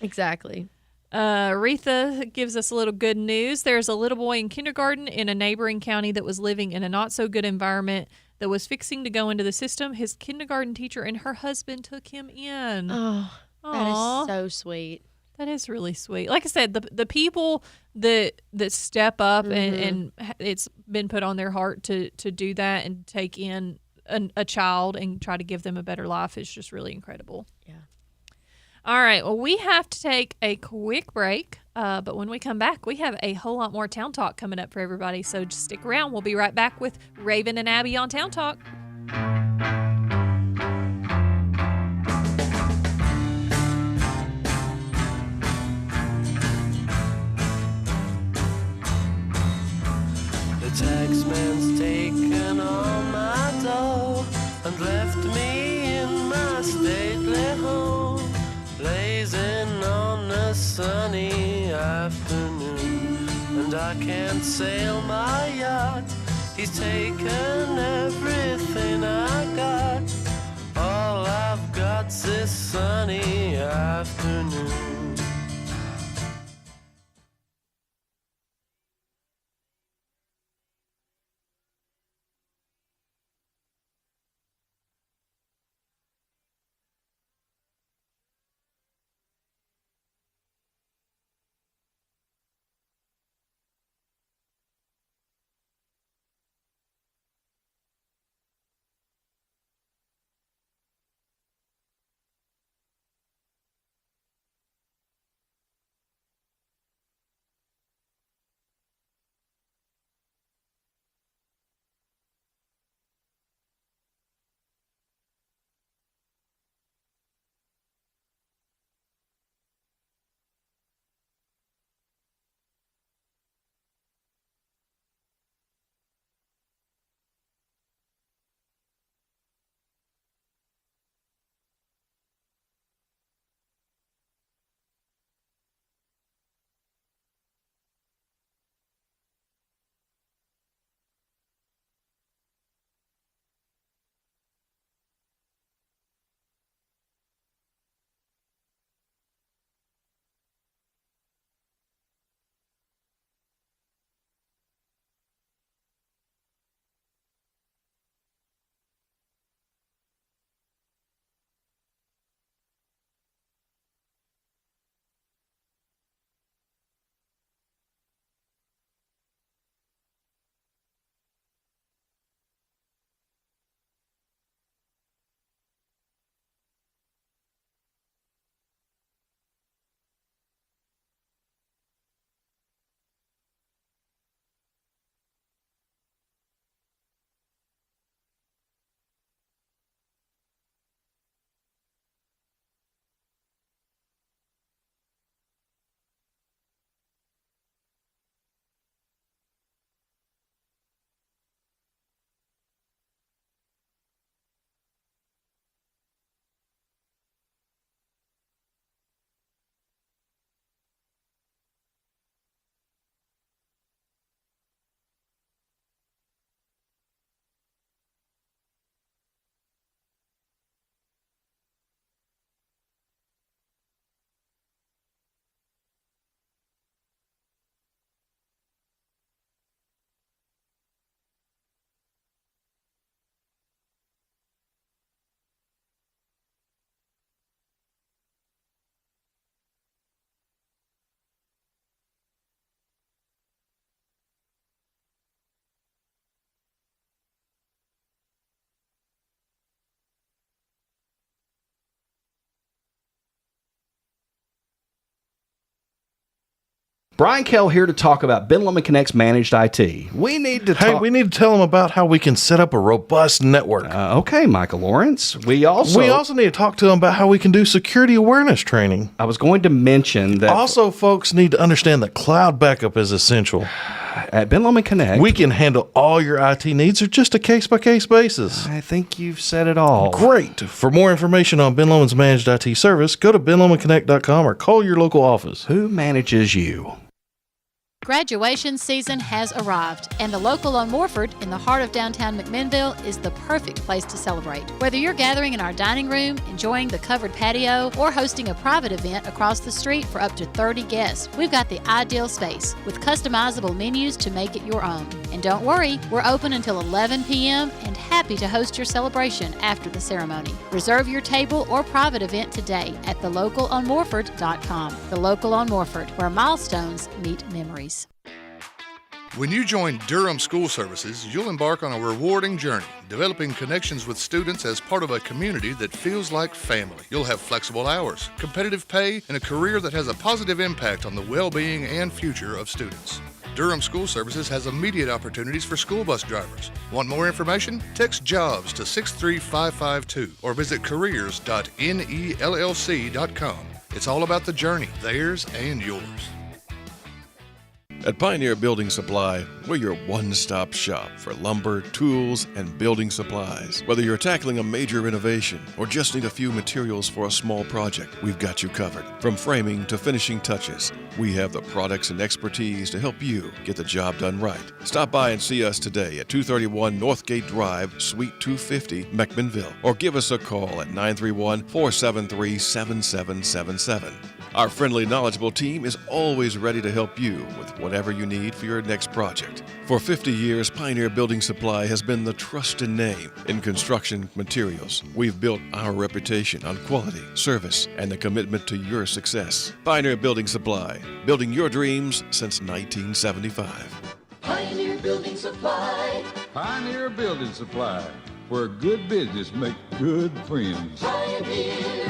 Exactly. Retha gives us a little good news. There's a little boy in kindergarten in a neighboring county that was living in a not-so-good environment that was fixing to go into the system. His kindergarten teacher and her husband took him in. Oh, that is so sweet. That is really sweet. Like I said, the people that step up and it's been put on their heart to do that and take in a child and try to give them a better life is just really incredible. Yeah. All right. Well, we have to take a quick break, but when we come back, we have a whole lot more Town Talk coming up for everybody. So just stick around. We'll be right back with Raven and Abby on Town Talk. The taxman's taken all my dough and left me in my stately home, blazing on a sunny afternoon. And I can't sail my yacht, He's taken everything I got. All I've got's this sunny afternoon. Brian Kell here to talk about Ben Lomond Connect's managed IT. We need to we need to tell them about how we can set up a robust network. Okay, Michael Lawrence. We also need to talk to them about how we can do security awareness training. I was going to mention that. Also, folks need to understand that cloud backup is essential. At Ben Lomond Connect, we can handle all your IT needs or just a case-by-case basis. I think you've said it all. Great. For more information on Ben Lomond's managed IT service, go to benlomondconnect.com or call your local office. Who manages you? Graduation season has arrived, and the Local on Morford in the heart of downtown McMinnville is the perfect place to celebrate. Whether you're gathering in our dining room, enjoying the covered patio, or hosting a private event across the street for up to 30 guests, we've got the ideal space with customizable menus to make it your own. And don't worry, we're open until 11 p.m. and happy to host your celebration after the ceremony. Reserve your table or private event today at thelocalonmorford.com. The Local on Morford, where milestones meet memories. When you join Durham School Services, you'll embark on a rewarding journey, developing connections with students as part of a community that feels like family. You'll have flexible hours, competitive pay, and a career that has a positive impact on the well-being and future of students. Durham School Services has immediate opportunities for school bus drivers. Want more information? Text JOBS to 63552 or visit careers.nellc.com. It's all about the journey, theirs and yours. At Pioneer Building Supply, we're your one-stop shop for lumber, tools, and building supplies. Whether you're tackling a major renovation or just need a few materials for a small project, we've got you covered. From framing to finishing touches, we have the products and expertise to help you get the job done right. Stop by and see us today at 231 Northgate Drive, Suite 250, McMinnville, or give us a call at 931-473-7777. Our friendly, knowledgeable team is always ready to help you with whatever you need for your next project. For 50 years, Pioneer Building Supply has been the trusted name in construction materials. We've built our reputation on quality, service, and the commitment to your success. Pioneer Building Supply, building your dreams since 1975. Pioneer Building Supply. Pioneer Building Supply, where good business makes good friends. Pioneer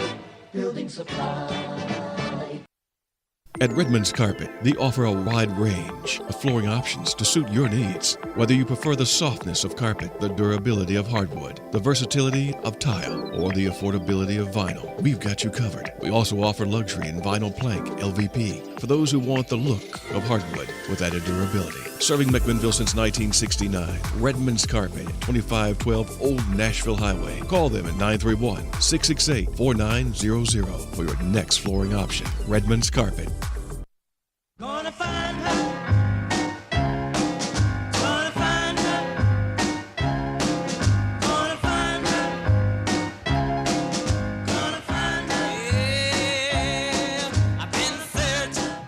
Building Supply. At Redmond's Carpet, they offer a wide range of flooring options to suit your needs. Whether you prefer the softness of carpet, the durability of hardwood, the versatility of tile, or the affordability of vinyl, we've got you covered. We also offer luxury in vinyl plank LVP for those who want the look of hardwood with added durability. Serving McMinnville since 1969, Redmond's Carpet at 2512 Old Nashville Highway. Call them at 931-668-4900 for your next flooring option. Redmond's Carpet. Gonna find her. Gonna find her. Gonna find her. Gonna find her. Yeah, I've been searching.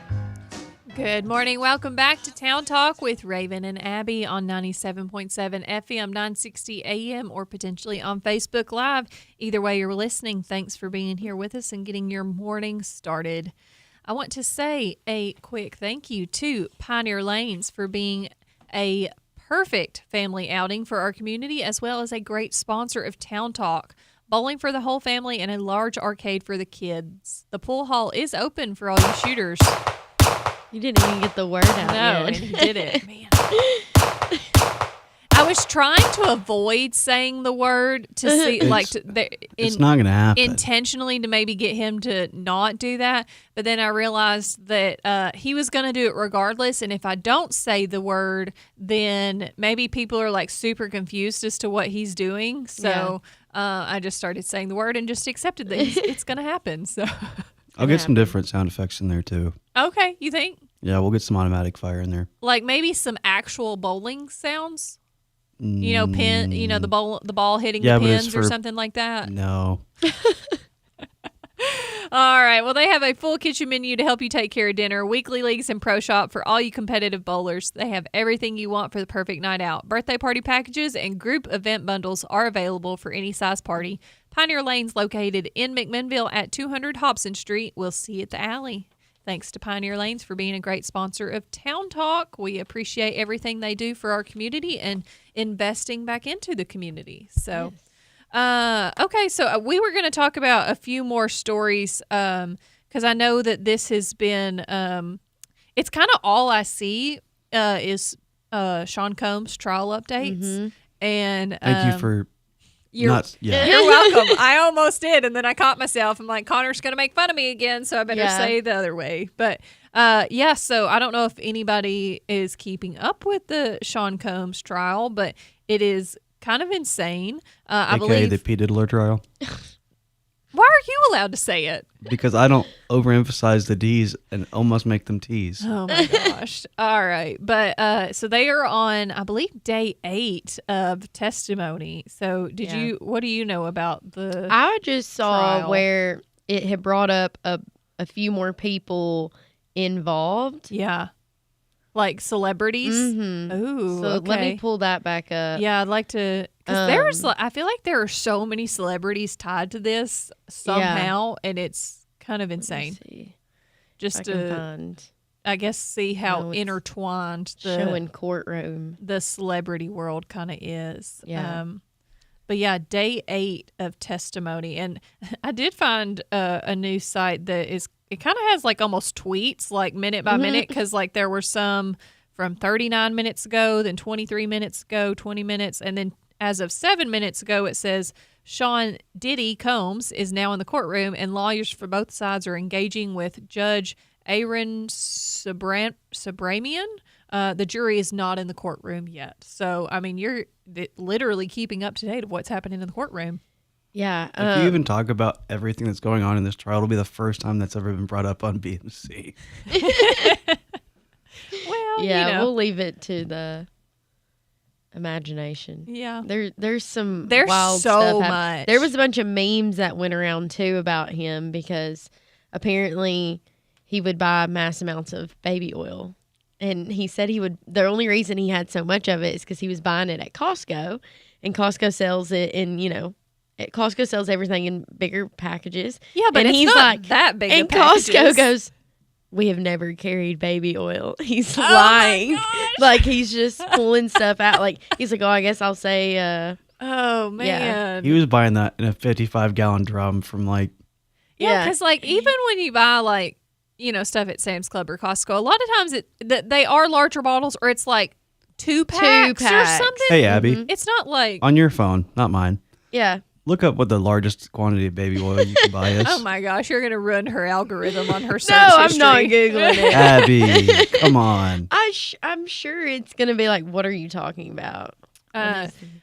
Good morning. Welcome back to Town Talk with Raven and Abby on 97.7 FM, 960 AM, or potentially on Facebook Live. Either way you're listening, thanks for being here with us and getting your morning started. I want to say a quick thank you to Pioneer Lanes for being a perfect family outing for our community, as well as a great sponsor of Town Talk. Bowling for the whole family and a large arcade for the kids. The pool hall is open for all you shooters. You didn't even get the word out No, yet. and he did it. Man. I was trying to avoid saying the word to see, it's not going to happen. Intentionally to maybe get him to not do that. But then I realized that he was going to do it regardless. And if I don't say the word, then maybe people are like super confused as to what he's doing. So I just started saying the word and just accepted that it's going to happen. So I'll get some different sound effects in there too. Okay, you think? Yeah, we'll get some automatic fire in there. Like maybe some actual bowling sounds? You know, pin. You know, the ball hitting the pins or something like that. No. All right. Well, they have a full kitchen menu to help you take care of dinner. Weekly leagues and pro shop for all you competitive bowlers. They have everything you want for the perfect night out. Birthday party packages and group event bundles are available for any size party. Pioneer Lane's located in McMinnville at 200 Hobson Street. We'll see you at the alley. Thanks to Pioneer Lanes for being a great sponsor of Town Talk. We appreciate everything they do for our community and investing back into the community. So, okay, so we were going to talk about a few more stories because I know that this has been, it's kind of all I see is Sean Combs trial updates. Mm-hmm. And thank you for You're welcome. I almost did, and then I caught myself. I'm like, Connor's going to make fun of me again, so I better say the other way. But, so I don't know if anybody is keeping up with the Sean Combs trial, but it is kind of insane. I believe the P. Diddler trial. Why are you allowed to say it? Because I don't overemphasize the D's and almost make them T's. Oh, my gosh. All right. But so they are on, I believe, day 8 of testimony. So what do you know about the I just saw trial? where it had brought up a few more people involved. Yeah. Like celebrities? Mm-hmm. Ooh, so let me pull that back up. Yeah, I'd like to, because I feel like there are so many celebrities tied to this somehow, and it's kind of insane. Just to, I guess, see how intertwined the showing courtroom the celebrity world kind of is. Yeah. But yeah, day 8 of testimony, and I did find a news site that is. It kind of has like almost tweets, like minute by minute, because like there were some from 39 minutes ago, then 23 minutes ago, 20 minutes, and then as of 7 minutes ago, it says Sean Diddy Combs is now in the courtroom, and lawyers for both sides are engaging with Judge Aaron Sabramian. The jury is not in the courtroom yet. So, I mean, you're literally keeping up to date of what's happening in the courtroom. Yeah. If you even talk about everything that's going on in this trial, it'll be the first time that's ever been brought up on BMC. Well, yeah, we'll leave it to the imagination. Yeah. There's some There's wild so stuff much. There was a bunch of memes that went around too about him because apparently he would buy mass amounts of baby oil. And he said the only reason he had so much of it is because he was buying it at Costco, and Costco sells it in, Costco sells everything in bigger packages. Yeah, but and it's he's not like, that big and of packages. Costco goes, we have never carried baby oil. He's lying. Like, he's just pulling stuff out. Like, he's like, I guess I'll say, oh, man. Yeah. He was buying that in a 55-gallon drum from like... Yeah, because even when you buy stuff at Sam's Club or Costco, a lot of times they are larger bottles, or it's like 2 packs or something. Hey, Abby. It's not like... On your phone, not mine. Yeah. Look up what the largest quantity of baby oil you can buy is. Oh my gosh, you're going to ruin her algorithm on her search No, history. I'm not Googling it. Abby, come on. I'm sure it's going to be like, what are you talking about?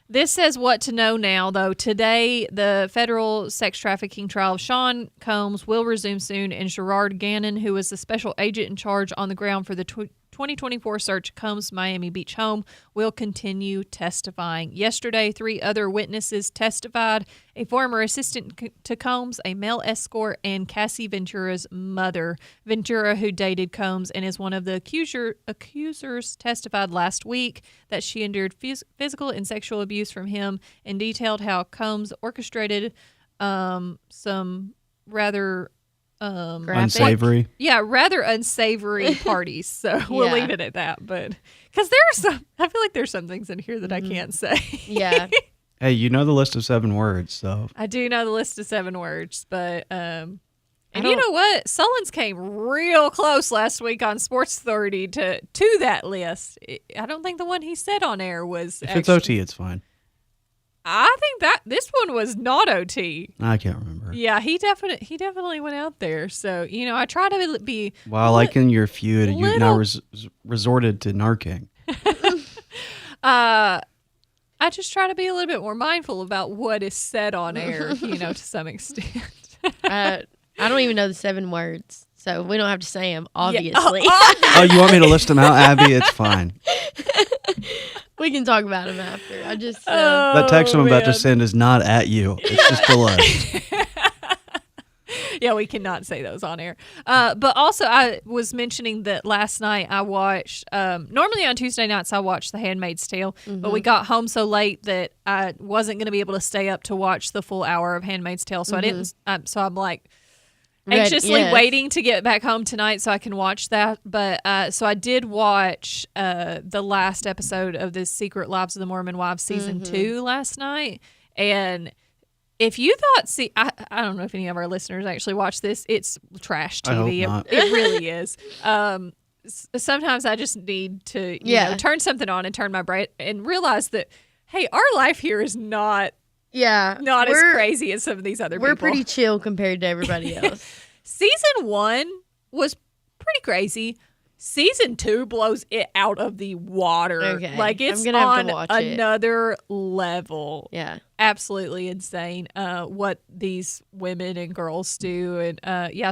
This says what to know now, though. Today, the federal sex trafficking trial of Sean Combs will resume soon, and Gerard Gannon, who was the special agent in charge on the ground for the 2024 search of Combs' Miami Beach home, will continue testifying. Yesterday, 3 other witnesses testified: a former assistant to Combs, a male escort, and Cassie Ventura's mother. Ventura, who dated Combs and is one of the accusers, testified last week that she endured physical and sexual abuse from him, and detailed how Combs orchestrated some rather unsavory. Rather unsavory parties. So we'll leave it at that. But because I feel like there's some things in here that I can't say. Yeah. Hey, you know the list of 7 words, so. I do know the list of 7 words, but and you know what? Sullins came real close last week on Sports Authority to that list. I don't think the one he said on air was. If it's OT, it's fine. I think that this one was not OT. I can't remember. Yeah, he definitely went out there. So, I try to be... While like in your feud, you've now resorted to narking. I just try to be a little bit more mindful about what is said on air, to some extent. I don't even know the 7 words, so we don't have to say them, obviously. Yeah. Oh, you want me to list them out, Abby? It's fine. We can talk about them after. I just that text I'm about to send is not at you. It's just a list. Yeah, we cannot say those on air. But also, I was mentioning that last night I watched. Normally on Tuesday nights I watch The Handmaid's Tale, but we got home so late that I wasn't going to be able to stay up to watch the full hour of Handmaid's Tale. So I didn't. So I'm like anxiously waiting to get back home tonight so I can watch that. But so I did watch the last episode of this Secret Lives of the Mormon Wives season 2 last night. And if you thought, I don't know if any of our listeners actually watch this. It's trash TV. I hope not. It really is. Sometimes I just need to turn something on and turn my brain and realize that, hey, our life here is not as crazy as some of these other people. We're pretty chill compared to everybody else. Season 1 was pretty crazy. Season 2 blows it out of the water. Okay. Like, it's on another level. Yeah. Absolutely insane what these women and girls do. And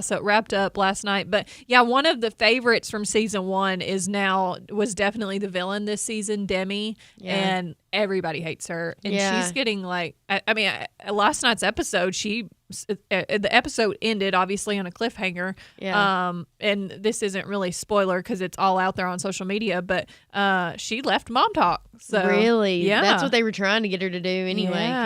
so it wrapped up last night. But yeah, one of the favorites from season 1 was definitely the villain this season, Demi. Yeah. And everybody hates her. And she's getting last night's episode, the episode ended obviously on a cliffhanger. Yeah. And this isn't really spoiler because it's all out there on social media, but she left Mom Talk. So really? Yeah. That's what they were trying to get her to do anyway.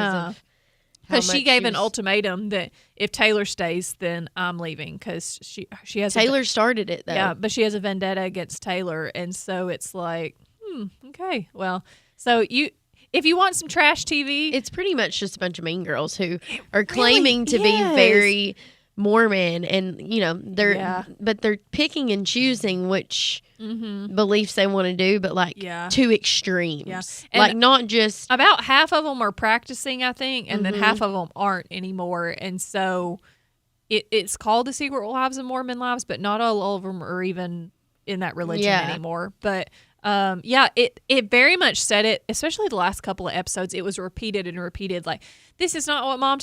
Because she gave an ultimatum that if Taylor stays, then I'm leaving. Because she has Taylor started it though. Yeah, but she has a vendetta against Taylor, and so it's like, okay, well, so if you want some trash TV, it's pretty much just a bunch of mean girls who are claiming to be very Mormon, and but they're picking and choosing which beliefs they want to do, but to extremes. Yeah. Like, not just about half of them are practicing, I think, and then half of them aren't anymore, and so it's called the Secret Lives of Mormon Lives, but not all of them are even in that religion anymore. But it very much said it, especially the last couple of episodes. It was repeated and repeated. Like, this is not what mom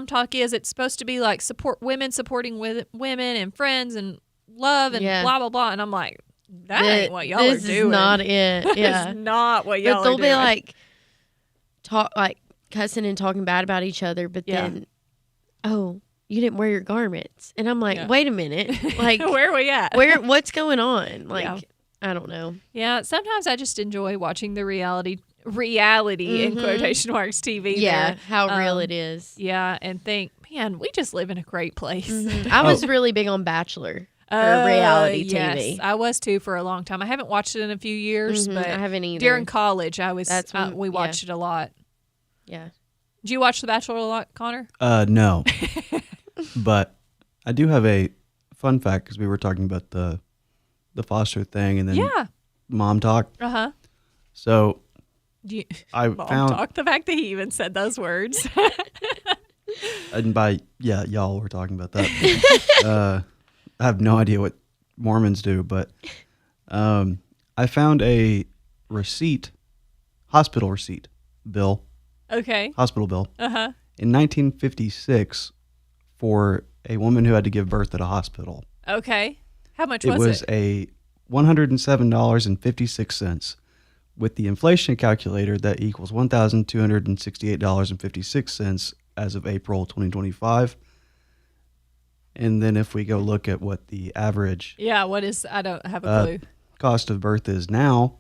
talk is. It's supposed to be like supporting women and friends and love and blah blah blah. And I'm like, that ain't what y'all are doing. This is not it. Yeah, this is not what y'all are doing. But they'll be like cussing and talking bad about each other. But then, you didn't wear your garments, and I'm like, wait a minute, like where are we at? What's going on? Like, I don't know. Yeah, sometimes I just enjoy watching the reality in quotation marks TV. Yeah, there. how real it is. Yeah, and think, man, we just live in a great place. I was really big on Bachelor for reality TV. Yes, I was too for a long time. I haven't watched it in a few years, but I haven't either. During college, we watched it a lot. Yeah. Did you watch The Bachelor a lot, Connor? No. But I do have a fun fact, because we were talking about the foster thing and then mom talk. Uh-huh. So mom talk, the fact that he even said those words. And by y'all were talking about that. I have no idea what Mormons do, but I found a hospital receipt bill. Okay. Hospital bill. Uh-huh. In 1956 for a woman who had to give birth at a hospital. Okay. How much was it? It was a $107.56. With the inflation calculator, that equals $1,268.56 as of April 2025. And then if we go look at what the average I don't have a clue. Cost of birth is now,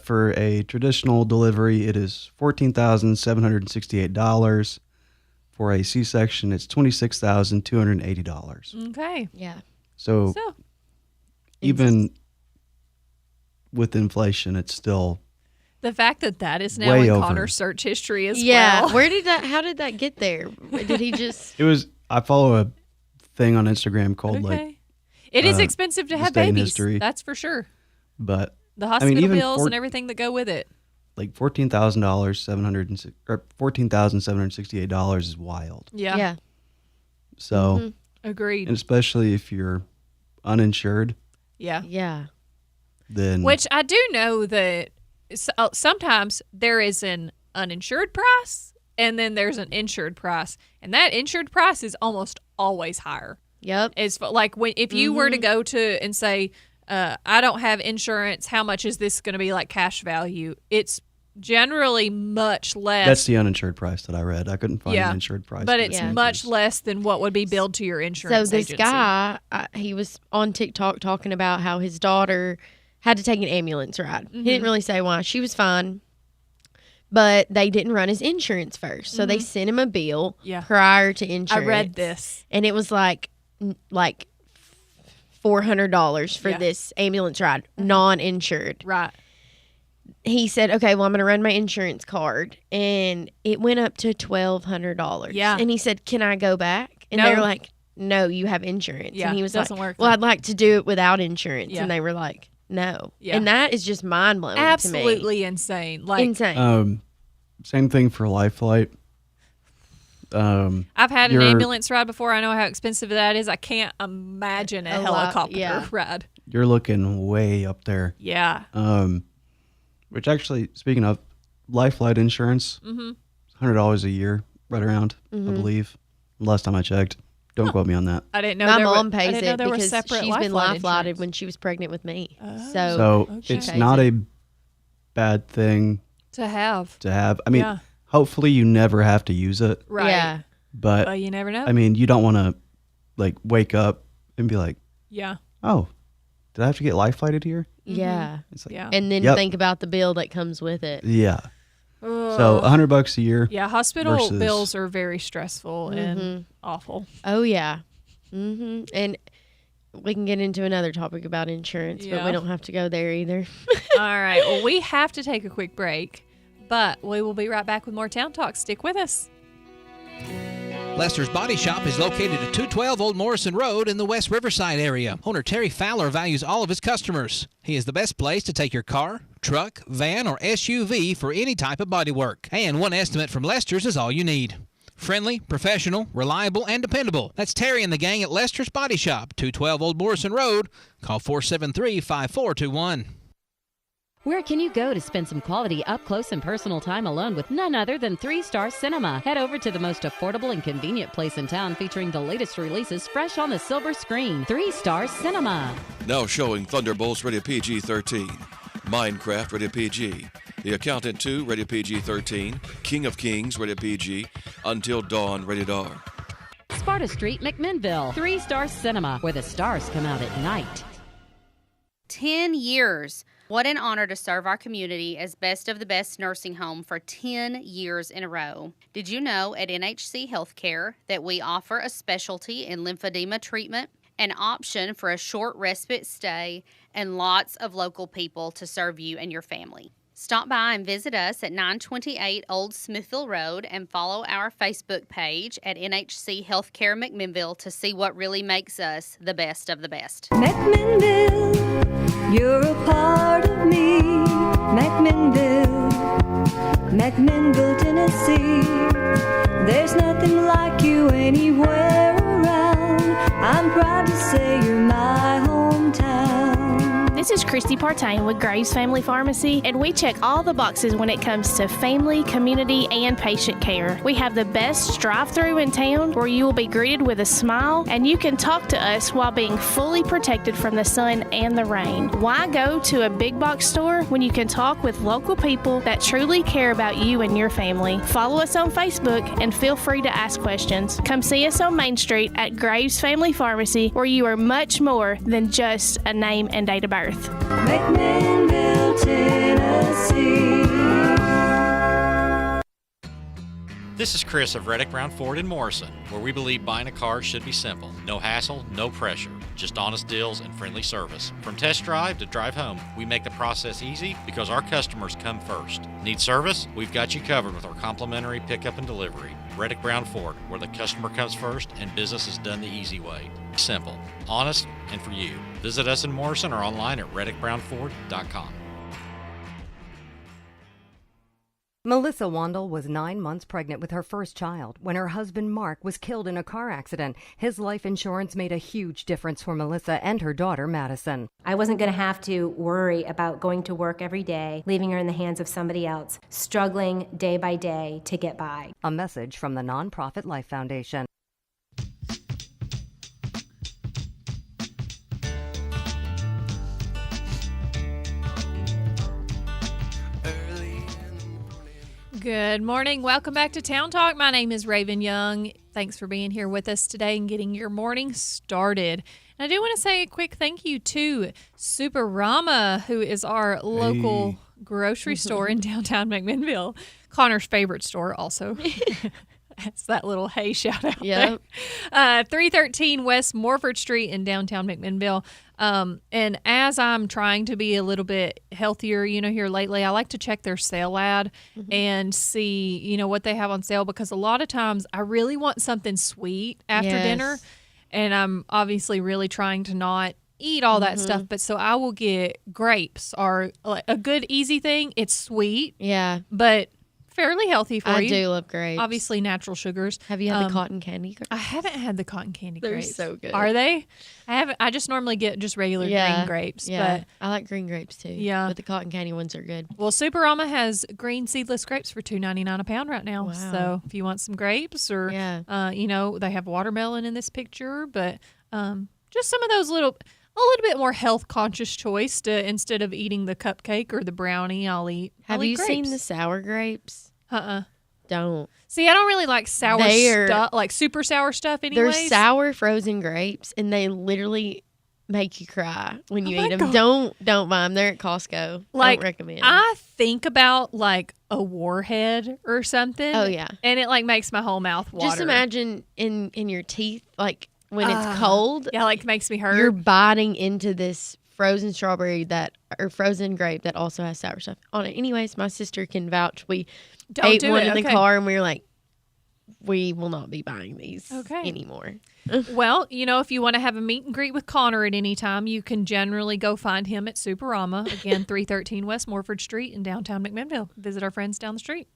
for a traditional delivery, it is $14,768. For a C-section, it's $26,280. Okay. Yeah. So even with inflation, it's still the fact that is now way in over. Connor's search history as well. Yeah. How did that get there? Did he just? I follow a thing on Instagram called it is expensive to have babies. History. That's for sure. But the hospital bills and everything that go with it. Like $14,768 is wild. Yeah. So agreed. And especially if you're uninsured. Yeah. Yeah. Then which I do know that sometimes there is an uninsured price and then there's an insured price, and that insured price is almost always higher. Yep. It's like if you were to go to and say, I don't have insurance, how much is this going to be like cash value? It's generally much less. That's the uninsured price that I read. I couldn't find an insured price. But it's much less than what would be billed to your insurance agency. So this guy, he was on TikTok talking about how his daughter had to take an ambulance ride. Mm-hmm. He didn't really say why. She was fine. But they didn't run his insurance first. So they sent him a bill prior to insurance. I read this. And it was like $400 for this ambulance ride, non-insured. Right. He said, okay, well, I'm going to run my insurance card. And it went up to $1,200. Yeah. And he said, can I go back? And they were like, no, you have insurance. Yeah, and he was doesn't like, work well, I'd like to do it without insurance. Yeah. And they were like, no. Yeah. And that is just mind-blowing Absolutely to me. insane. Like insane. Same thing for LifeFlight. I've had an ambulance ride before. I know how expensive that is. I can't imagine a helicopter ride. You're looking way up there. Yeah. Which actually, speaking of LifeFlight insurance, $100 a year, right around, I believe. Last time I checked. Don't quote me on that. I didn't know my mom pays it because she's been life-flighted when she was pregnant with me. So it's not a bad thing to have. I mean, hopefully you never have to use it. Right. Yeah. But you never know. I mean, you don't want to wake up and be like, oh, did I have to get life-flighted here? Yeah. It's like, and then think about the bill that comes with it. Yeah. So $100 a year. Yeah, hospital bills are very stressful and awful. Oh yeah. And we can get into another topic about insurance, but we don't have to go there either. All right. Well, we have to take a quick break, but we will be right back with more Town Talk. Stick with us. Lester's Body Shop is located at 212 Old Morrison Road in the West Riverside area. Owner Terry Fowler values all of his customers. He is the best place to take your car, truck, van, or SUV for any type of body work. And one estimate from Lester's is all you need. Friendly, professional, reliable, and dependable. That's Terry and the gang at Lester's Body Shop, 212 Old Morrison Road. Call 473-5421. Where can you go to spend some quality up-close and personal time alone with none other than 3 Star Cinema? Head over to the most affordable and convenient place in town featuring the latest releases fresh on the silver screen. 3 Star Cinema. Now showing Thunderbolts rated PG-13, Minecraft rated PG, The Accountant 2 rated PG-13, King of Kings rated PG, Until Dawn rated R. Sparta Street, McMinnville. 3 Star Cinema, where the stars come out at night. 10 years. What an honor to serve our community as Best of the Best nursing home for 10 years in a row. Did you know at NHC Healthcare that we offer a specialty in lymphedema treatment, an option for a short respite stay, and lots of local people to serve you and your family? Stop by and visit us at 928 Old Smithville Road and follow our Facebook page at NHC Healthcare McMinnville to see what really makes us the best of the best. McMinnville, you're a part of me. McMinnville, McMinnville, Tennessee. There's nothing like you anywhere around. I'm proud to say you're my hometown. This is Christy Partain with Graves Family Pharmacy, and we check all the boxes when it comes to family, community, and patient care. We have the best drive-thru in town where you will be greeted with a smile, and you can talk to us while being fully protected from the sun and the rain. Why go to a big box store when you can talk with local people that truly care about you and your family? Follow us on Facebook and feel free to ask questions. Come see us on Main Street at Graves Family Pharmacy, where you are much more than just a name and date of birth. McMinnville, Tennessee. This is Chris of Reddick Brown Ford in Morrison, where we believe buying a car should be simple. No hassle, no pressure, just honest deals and friendly service. From test drive to drive home, we make the process easy because our customers come first. Need service? We've got you covered with our complimentary pickup and delivery. Reddick Brown Ford, where the customer comes first and business is done the easy way. Simple, honest, and for you. Visit us in Morrison or online at reddickbrownford.com. Melissa Wandel was 9 months pregnant with her first child when her husband Mark was killed in a car accident. His life insurance made a huge difference for Melissa and her daughter Madison. I wasn't going to have to worry about going to work every day, leaving her in the hands of somebody else, struggling day by day to get by. A message from the nonprofit Life Foundation. Good morning. Welcome back to Town Talk. My name is Raven Young. Thanks for being here with us today and getting your morning started. And I do want to say a quick thank you to Superama, who is our local grocery store in downtown McMinnville. Connor's favorite store also. That's that little hey shout out there. 313 West Morford Street in downtown McMinnville. And as I'm trying to be a little bit healthier, here lately, I like to check their sale ad and see, what they have on sale, because a lot of times I really want something sweet after dinner. And I'm obviously really trying to not eat all that stuff. But so I will get grapes, or a good easy thing. It's sweet. Yeah. But fairly healthy for you. I do love grapes. Obviously, natural sugars. Have you had the cotton candy grapes? I haven't had the cotton candy grapes. They're so good. Are they? I haven't. I just normally get just regular green grapes. Yeah, but I like green grapes too. Yeah, but the cotton candy ones are good. Well, Superama has green seedless grapes for $2.99 a pound right now. Wow. So if you want some grapes, or they have watermelon in this picture, but just some of those a little bit more health conscious choice to, instead of eating the cupcake or the brownie, I'll eat. Have you grapes. seen the sour grapes? Don't. See, I don't really like sour stuff, like super sour stuff anyways. They're sour frozen grapes, and they literally make you cry when you eat them. God. Don't buy them. They're at Costco. Like, don't recommend. I think about like a warhead or something. Oh, yeah. And it like makes my whole mouth water. Just imagine in your teeth, like when it's cold. Yeah, like makes me hurt. You're biting into this frozen strawberry or frozen grape that also has sour stuff on it. Anyways, my sister can vouch. We ate one in the car, and we were like, we will not be buying these anymore. Well, if you want to have a meet and greet with Connor at any time, you can generally go find him at Superama. Again, 313 West Morford Street in downtown McMinnville. Visit our friends down the street.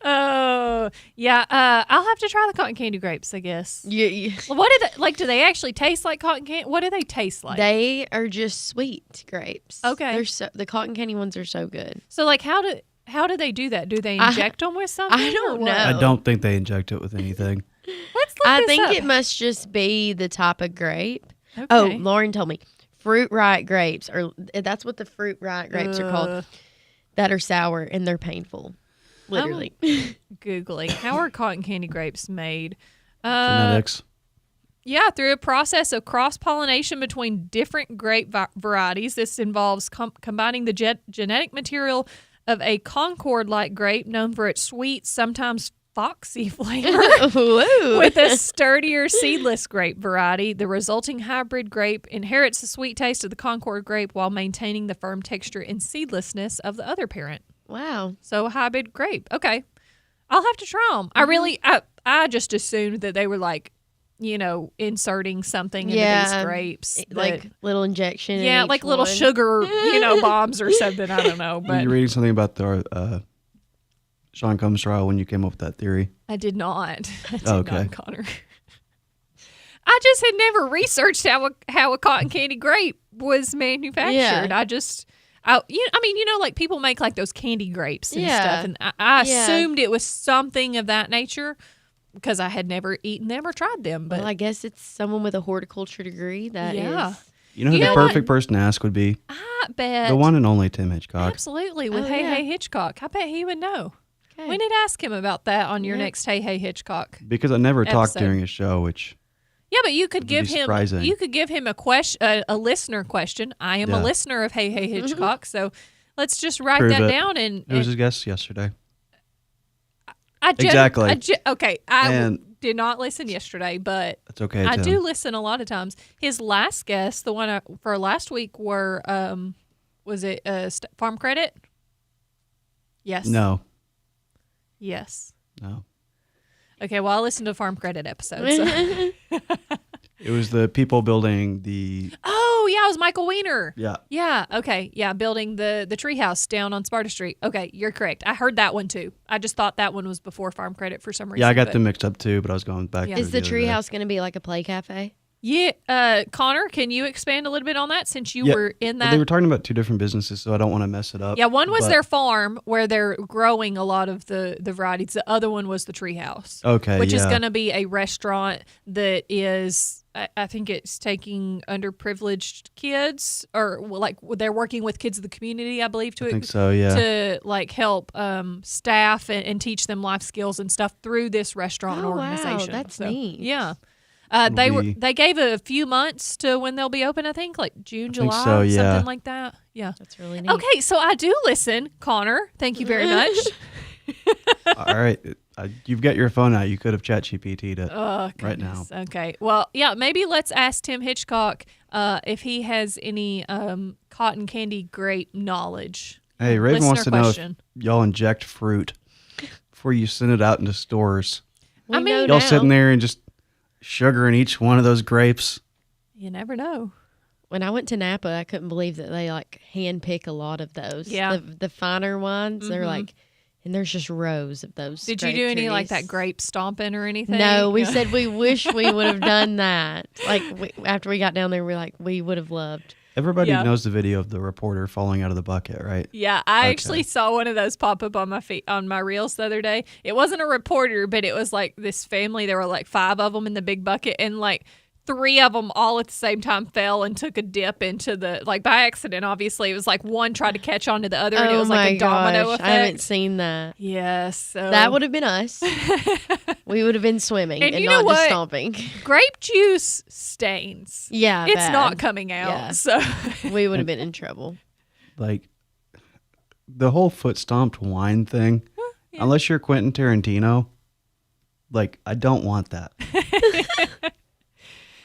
Oh, yeah. I'll have to try the cotton candy grapes, I guess. Yeah. Well, what do they like? Do they actually taste like cotton candy? What do they taste like? They are just sweet grapes. Okay. The cotton candy ones are so good. So, like, how do they do that? Do they inject them with something? I don't or what? know. I don't think they inject it with anything. Let's look I this think up. it must just be the type of grape. Okay. Oh, Lauren told me Fruit Riot grapes, or that's what the Fruit Riot grapes are called, that are sour and they're painful. Literally. Googling how are cotton candy grapes made? Genetics. Yeah, through a process of cross-pollination between different grape varieties. This involves combining the genetic material of a Concord-like grape known for its sweet, sometimes foxy flavor with a sturdier seedless grape variety. The resulting hybrid grape inherits the sweet taste of the Concord grape while maintaining the firm texture and seedlessness of the other parent. Wow. So hybrid grape. Okay. I'll have to try them. I just assumed that they were like, inserting something into these grapes. Like little injection. in Yeah, each like little one. sugar, bombs or something. I don't know. Were But you reading something about the Sean Combs trial when you came up with that theory? I did not. I did Okay. not, Connor. I just had never researched how a cotton candy grape was manufactured. Yeah. Like people make like those candy grapes and Yeah. stuff, and I Yeah. assumed it was something of that nature because I had never eaten them or tried them. But Well, I guess it's someone with a horticulture degree that is. Yeah. You know who You the know perfect person to ask would be? I bet The one and only Tim Hitchcock. absolutely with Oh, Hey yeah. Hey Hitchcock. I bet he would know. Okay. We need to ask him about that on your Yeah. next Hey Hey Hitchcock. Because I never talked Episode. during his show, which Yeah, but you could give be him surprising. you could give him a a listener question. I am a Yeah. listener of Hey Hey Hitchcock, so let's just write prove that it. down and It was his guest yesterday. Exactly. Exactly. I And- did not listen yesterday, but That's okay, I Tim. do listen a lot of times. His last guest, the one for last week, were was it Farm Credit? Yes. No. Yes. No. Okay. Well, I listened to Farm Credit episodes. So. It was the people building the. Oh yeah, it was Michael Weiner. Yeah. Yeah. Okay. Yeah, building the treehouse down on Sparta Street. Okay, you're correct. I heard that one too. I just thought that one was before Farm Credit for some reason. Yeah, I got but- them mixed up too, but I was going back. Yeah. to Is the other day. treehouse going to be like a play cafe? Yeah. Connor, can you expand a little bit on that since you Yeah. were in Well, that? they were talking about two different businesses, so I don't want to mess it up. Yeah, one was but- their farm where they're growing a lot of the varieties. The other one was the treehouse. Okay, Which is yeah. going to be a restaurant that is, I think it's taking underprivileged kids, or like they're working with kids of the community, I believe, to I think so, yeah. to like help staff and teach them life skills and stuff through this restaurant Oh, wow, organization. that's So, neat. Yeah. It'll be- They gave a few months to when they'll be open. I think like June, think July, so, yeah. something like that. Yeah, that's really neat. Okay, so I do listen, Connor. Thank you very much. All right. You've got your phone out. You could have ChatGPT'd it Oh, right now. goodness. Okay. Well, yeah, maybe let's ask Tim Hitchcock if he has any cotton candy grape knowledge. Hey, Raven Listener wants to know question. if y'all inject fruit before you send it out into stores. I mean, y'all sitting there and just sugaring each one of those grapes. You never know. When I went to Napa, I couldn't believe that they like hand pick a lot of those. Yeah. The finer ones, they're Mhm. like, and there's just rows of those. Did you grape do any like trees. that grape stomping or anything? No, we Yeah. said we wish we would have done that. Like after we got down there, we're like, we would have loved. Everybody Yeah. knows the video of the reporter falling out of the bucket, right? Yeah, I Okay. actually saw one of those pop up on my feed on my reels the other day. It wasn't a reporter, but it was like this family. There were like 5 of them in the big bucket, and like 3 of them all at the same time fell and took a dip into the like by accident. Obviously, it was like one tried to catch onto the other, and it was like a domino gosh, effect. I haven't seen that. Yes, so That would have been us. We would have been swimming And and you know not just what? stomping. grape juice stains. Yeah, it's bad. not coming out. Yeah. So We would have been in trouble. Like the whole foot stomped wine thing. Unless you're Quentin Tarantino, like I don't want that.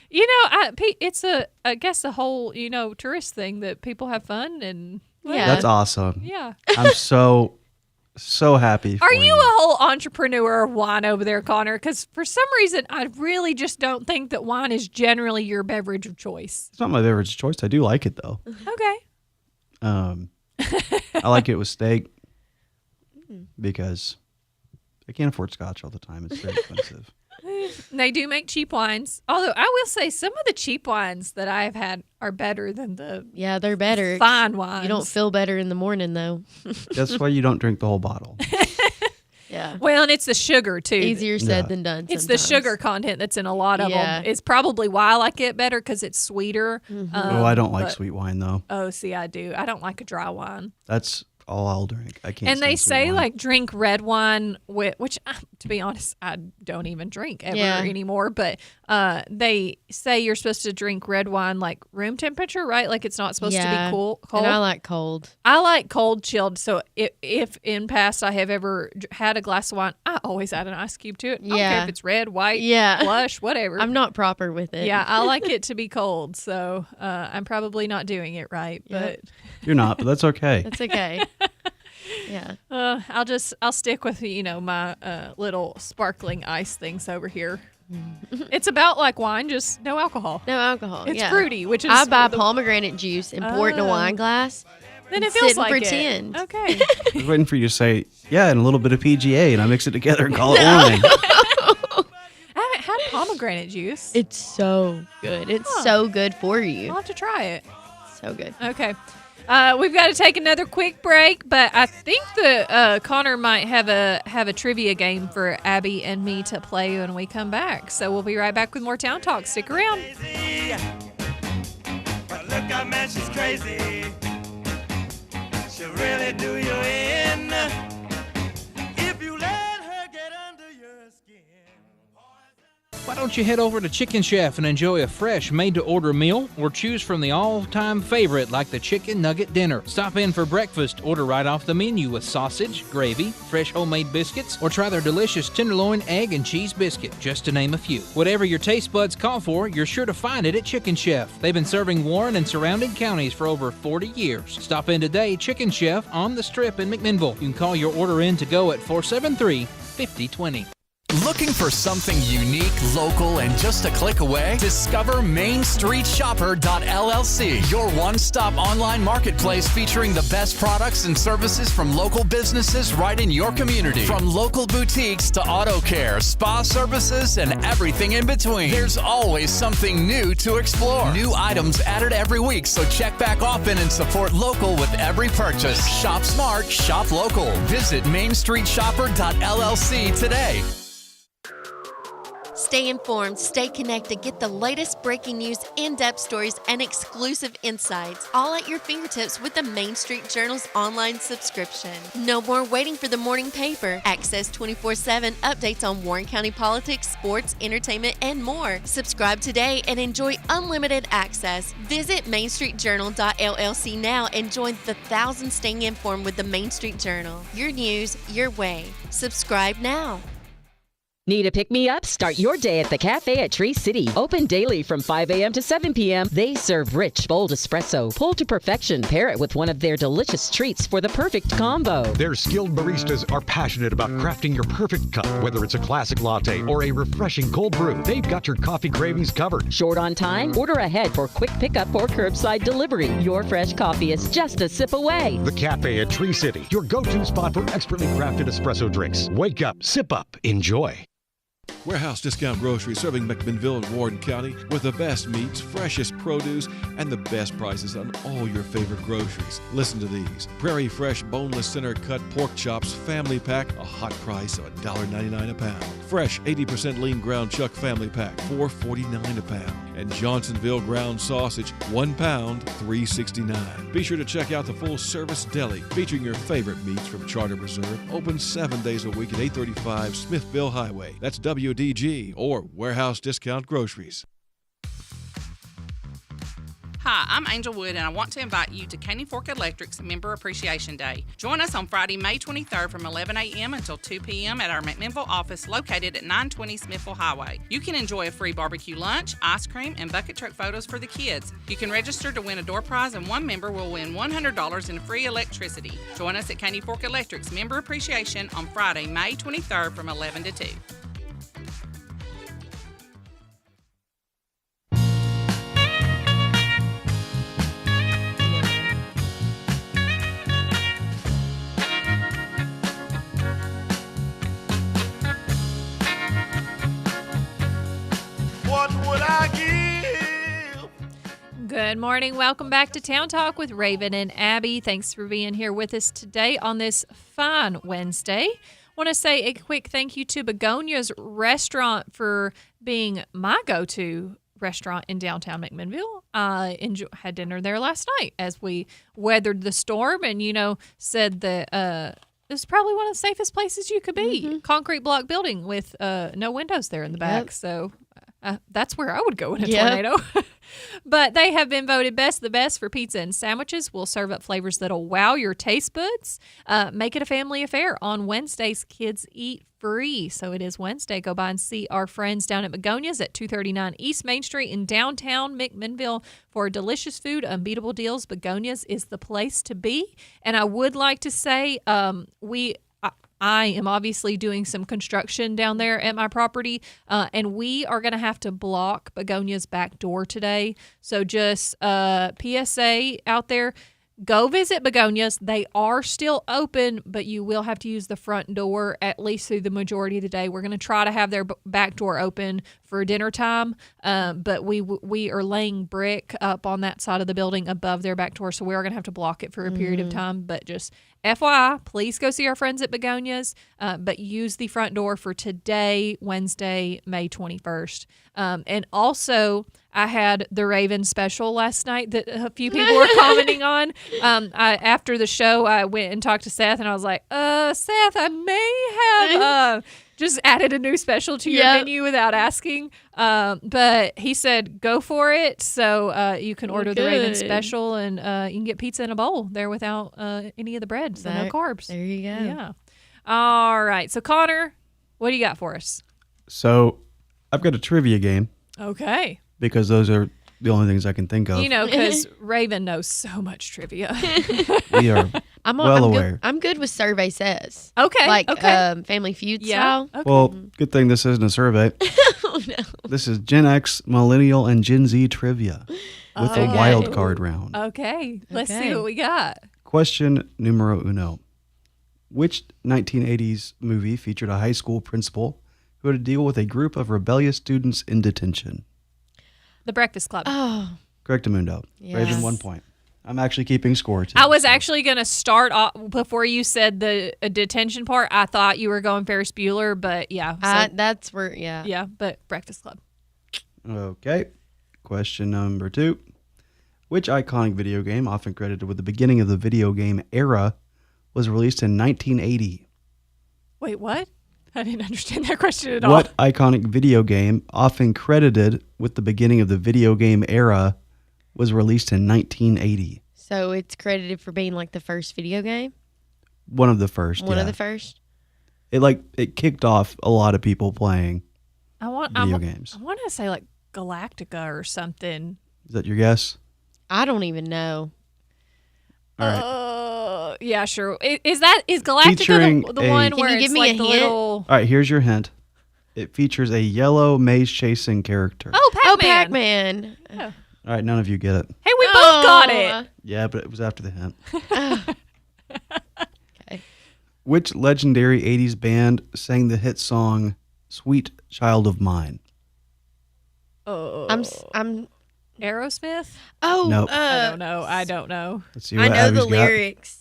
you know, it's I guess a whole tourist thing that people have fun and That's awesome. Yeah. I'm so happy. Are for you a whole entrepreneur of wine over there, Connor? Because for some reason, I really just don't think that wine is generally your beverage of choice. It's not my beverage choice. I do like it though. Okay. I like it with steak because I can't afford Scotch all the time. It's very expensive. They do make cheap wines. Although I will say some of the cheap wines that I've had are better than the they're better. fine wines. You don't feel better in the morning though. That's why you don't drink the whole bottle. Yeah. Well, and it's the sugar too. Easier said than done. It's the sugar content that's in a lot of them. It's probably why I like it better because it's sweeter. I don't like sweet wine though. Oh, see, I do. I don't like a dry wine. That's all I'll drink. I can't. And they stand sweet say wine. like drink red wine with, which to be honest, I don't even drink ever anymore. But they say you're supposed to drink red wine like room temperature, right? Like it's not supposed to be cold. And I like cold. I like cold chilled. So if in past I have ever had a glass of wine, I always add an ice cube to it. I don't care if it's red, white, blush, whatever. I'm not proper with it. Yeah, I like it to be cold. So I'm probably not doing it right, but You're not, but that's okay. That's okay. Yeah. I'll stick with my little sparkling ice things over here. It's about like wine, just no alcohol. No alcohol. It's fruity, which is I buy pomegranate juice and pour it in a wine glass. Then it sit feels and like pretend. it. Okay. I was waiting for you to say, and a little bit of PGA, and I mix it together and call it wine. I haven't had pomegranate juice. It's so good. It's so good for you. I'll have to try it. So good. Okay. We've got to take another quick break, but I think that Connor might have a trivia game for Abby and me to play when we come back. So we'll be right back with more Town Talk. Stick around. But look how man, she's crazy. She'll really do you in if you let her get under your skin. Why don't you head over to Chicken Chef and enjoy a fresh made-to-order meal or choose from the all-time favorite like the Chicken Nugget Dinner. Stop in for breakfast, order right off the menu with sausage, gravy, fresh homemade biscuits, or try their delicious tenderloin, egg, and cheese biscuit, just to name a few. Whatever your taste buds call for, you're sure to find it at Chicken Chef. They've been serving Warren and surrounding counties for over 40 years. Stop in today, Chicken Chef on the Strip in McMinnville. You can call your order in to go at 473-5020. Looking for something unique, local, and just a click away? Discover MainStreetShopper.llc, your one-stop online marketplace featuring the best products and services from local businesses right in your community. From local boutiques to auto care, spa services, and everything in between. There's always something new to explore. New items added every week, so check back often and support local with every purchase. Shop smart, shop local. Visit MainStreetShopper.llc today. Stay informed, stay connected, get the latest breaking news, in-depth stories, and exclusive insights, all at your fingertips with the Main Street Journal's online subscription. No more waiting for the morning paper. Access 24/7 updates on Warren County politics, sports, entertainment, and more. Subscribe today and enjoy unlimited access. Visit MainStreetJournal.llc now and join the thousands staying informed with the Main Street Journal. Your news, your way. Subscribe now. Need a pick-me-up? Start your day at the Cafe at Tree City. Open daily from 5 a.m. to 7 p.m. They serve rich, bold espresso, pulled to perfection. Pair it with one of their delicious treats for the perfect combo. Their skilled baristas are passionate about crafting your perfect cup, whether it's a classic latte or a refreshing cold brew. They've got your coffee cravings covered. Short on time? Order ahead for quick pickup or curbside delivery. Your fresh coffee is just a sip away. The Cafe at Tree City, your go-to spot for expertly crafted espresso drinks. Wake up, sip up, enjoy. Warehouse Discount Grocery serving McMinnville and Warren County with the best meats, freshest produce, and the best prices on all your favorite groceries. Listen to these. Prairie Fresh Boneless Center Cut Pork Chops Family Pack, a hot price of $1.99 a pound. Fresh 80% Lean Ground Chuck Family Pack, $4.49 a pound. And Johnsonville Ground Sausage, 1 pound, $3.69. Be sure to check out the full service deli featuring your favorite meats from Charter Reserve. Open 7 days a week at 835 Smithville Highway. That's WDG or Warehouse Discount Groceries. Hi, I'm Angel Wood, and I want to invite you to Caney Fork Electric's Member Appreciation Day. Join us on Friday, May 23rd from 11 a.m. until 2 p.m. at our McMinnville office located at 920 Smithville Highway. You can enjoy a free barbecue lunch, ice cream, and bucket truck photos for the kids. You can register to win a door prize, and one member will win $100 in free electricity. Join us at Caney Fork Electric's Member Appreciation on Friday, May 23rd from 11 to 2. Good morning. Welcome back to Town Talk with Raven and Abby. Thanks for being here with us today on this fine Wednesday. Want to say a quick thank you to Begonia's Restaurant for being my go-to restaurant in downtown McMinnville. Had dinner there last night as we weathered the storm and, said that this is probably one of the safest places you could be. Mm-hmm. Concrete block building with no windows there in the back. Yep. So that's where I would go in a tornado. But they have been voted best of the best for pizza and sandwiches. We'll serve up flavors that'll wow your taste buds. Make it a family affair. On Wednesdays, kids eat free. So it is Wednesday. Go by and see our friends down at Begonia's at 239 East Main Street in downtown McMinnville for delicious food, unbeatable deals. Begonia's is the place to be. And I would like to say I am obviously doing some construction down there at my property, and we are going to have to block Begonia's back door today. So just PSA out there, go visit Begonia's. They are still open, but you will have to use the front door at least through the majority of the day. We're going to try to have their back door open for dinner time, but we are laying brick up on that side of the building above their back door, so we are going to have to block it for a period of time. But just FYI, please go see our friends at Begonia's, but use the front door for today, Wednesday, May 21st. And also, I had the Raven special last night that a few people were commenting on. After the show, I went and talked to Seth, and I was like, Seth, I may have just added a new special to your menu without asking. But he said, go for it. So you can order the Raven special, and you can get pizza in a bowl there without any of the bread, so no carbs. There you go. Yeah. All right. So, Connor, what do you got for us? So I've got a trivia game. Okay. Because those are the only things I can think of. Because Raven knows so much trivia. We are well aware. I'm good with Survey Says. Okay. Family Feud style. Okay. Well, good thing this isn't a survey. Oh, no. This is Gen X, Millennial, and Gen Z trivia with a wild card round. Okay. Let's see what we got. Question numero uno. Which 1980s movie featured a high school principal who had to deal with a group of rebellious students in detention? The Breakfast Club. Oh. Correctamundo. Yes. Raven, 1 point. I'm actually keeping score, too. I was actually going to start off before you said the detention part. I thought you were going Ferris Bueller, but yeah. So, that's where, yeah. Yeah, but Breakfast Club. Okay. Question number 2. Which iconic video game, often credited with the beginning of the video game era, was released in 1980? Wait, what? I didn't understand that question at all. What iconic video game, often credited with the beginning of the video game era, was released in 1980? So it's credited for being like the first video game? One of the first. One of the first? It kicked off a lot of people playing video games. I want to say like Galactica or something. Is that your guess? I don't even know. All right. Yeah, sure. Is Galactica the one where it's like the little... All right, here's your hint. It features a yellow maze-chasing character. Oh, Pac-Man. Pac-Man. Oh. All right, none of you get it. Hey, we both got it. Yeah, but it was after the hint. Okay. Which legendary 80s band sang the hit song Sweet Child of Mine? Oh. I'm Aerosmith? Oh, nope. I don't know. Let's see what I know Abby's the got. lyrics.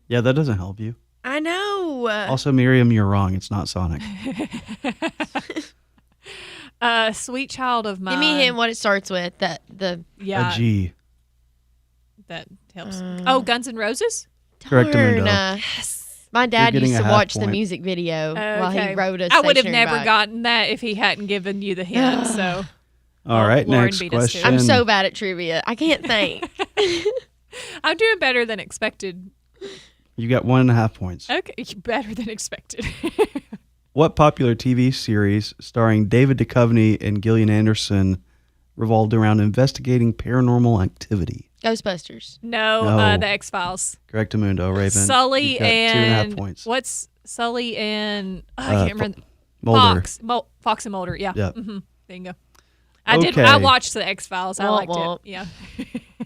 Yeah, that doesn't help you. I know. Also, Miriam, you're wrong. It's not Sonic. Sweet Child of Mine. Give me hint what it starts with. A G. That helps. Guns N' Roses? Correctamundo. Yes. My dad You're used getting to a watch half the point. music video while he rode a I would have stationary never bike. gotten that if he hadn't given you the hint. So. All right, Lauren next beat us to it. question. I'm so bad at trivia. I can't think. I'm doing better than expected. You got 1.5 points. Okay, better than expected. What popular TV series starring David Duchovny and Gillian Anderson revolved around investigating paranormal activity? Ghostbusters. No. The X-Files. Correctamundo, Raven. Sully You've got and 2.5 points. What's Sully and I can't remember. Mulder. Fox and Mulder. Yeah. Yep. Mm-hmm. Bingo. Okay. I watched the X-Files. I Womp liked womp. it. Yeah.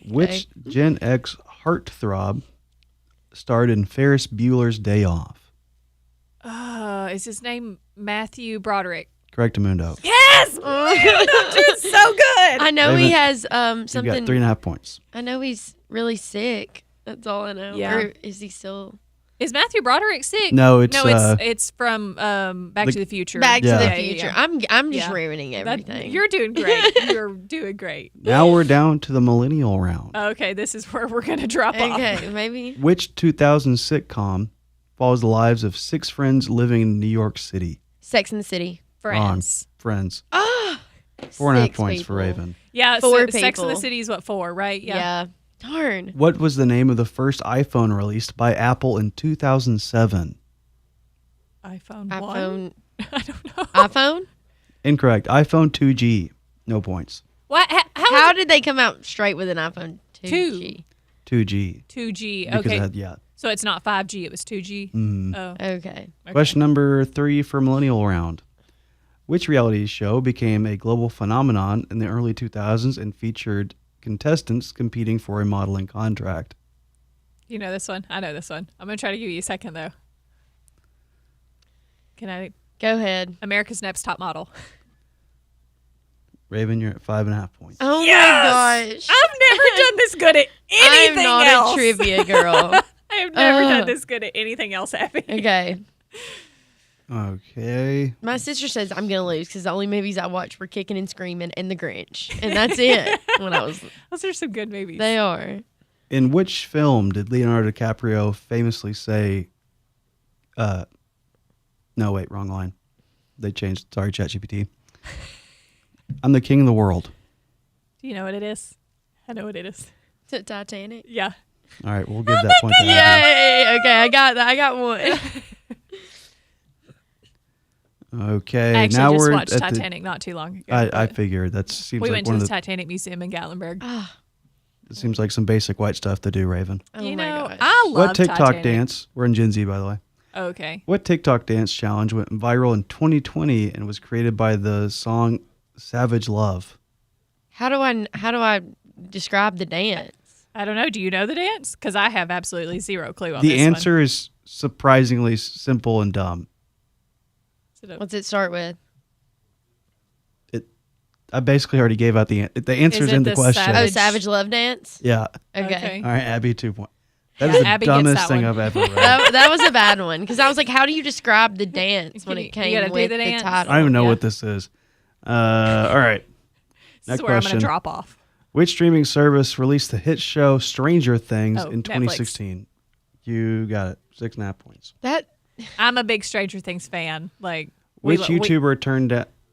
Which Gen X heartthrob starred in Ferris Bueller's Day Off? Is his name Matthew Broderick? Correct, Mundo. Yes! I'm doing so good. I know he Raven, has You got something. 3.5 points. I know he's really sick. That's all I know. Yeah. Or is he still? Is Matthew Broderick sick? No, it's, it's from Back to the Future. Back Yeah. to the Yeah, Future. yeah. I'm just Yeah. ruining everything. You're doing great. You're doing great. Now we're down to the millennial round. Okay, this is where we're gonna drop off. Okay, maybe. Which 2000 sitcom follows the lives of 6 friends living in New York City? Sex in the City. Friends. Friends. Ah, 4.5 6 points for people. Raven. Yeah, Four Sex in the people. City is what, 4, right? Yeah. Darn. What was the name of the first iPhone released by Apple in 2007? iPhone 1. iPhone. I don't know. iPhone? Incorrect. iPhone 2G. No points. What? How did they come out straight with an iPhone 2G? 2G. 2G. Because Okay. it had, yeah. So it's not 5G, it was 2G? Mhm. Oh. Okay. Question number 3 for millennial round. Which reality show became a global phenomenon in the early 2000s and featured contestants competing for a modeling contract? You know this one? I know this one. I'm going to try to give you a second, though. Can I? Go ahead. America's Next Top Model. Raven, you're at 5.5 points. Oh Yes! my gosh. I've never done this good at anything I'm not else. a trivia girl. I have never done Ugh. this good at anything else, Abby. Okay. Okay. My sister says I'm going to lose because the only movies I watched were Kicking and Screaming and The Grinch. And that's it. When I was. Those are some good movies. They are. In which film did Leonardo DiCaprio famously say, no, wait, wrong line. They changed. Sorry, ChatGPT. I'm the king of the world. Do you know what it is? I know what it is. Is it Titanic? Yeah. All right, we'll give that point to Abby. Yay. Okay, I got that. I got one. Okay, I actually now just we're watched at Titanic not too long ago. I but figured that seems we like went to one the of the. Titanic Museum in Gatlinburg. It seems like some basic white stuff to do, Raven. Oh you my know, gosh. I love What TikTok Titanic. dance? We're in Gen Z, by the way. Okay. What TikTok dance challenge went viral in 2020 and was created by the song "Savage Love"? How do I describe the dance? I don't know. Do you know the dance? Because I have absolutely zero clue on The this answer is surprisingly simple and dumb. one. What's it start with? I basically already gave out the answers it in the the question. Oh, Savage Love Dance? Yeah. Okay. All right, Abby, 2 points. That Yeah, is the Abby gets dumbest that thing one. I've ever read. That was a bad one because I was like, how do you describe the dance when You it came gotta do with the the dance? title? I don't even know Yeah. what this is. All right. This Next is where I'm question. going to drop off. Which streaming service released the hit show Stranger Things Oh, in Netflix. 2016? You got it. 6.5 points. That I'm a big Stranger Things fan. Like, Which we- YouTuber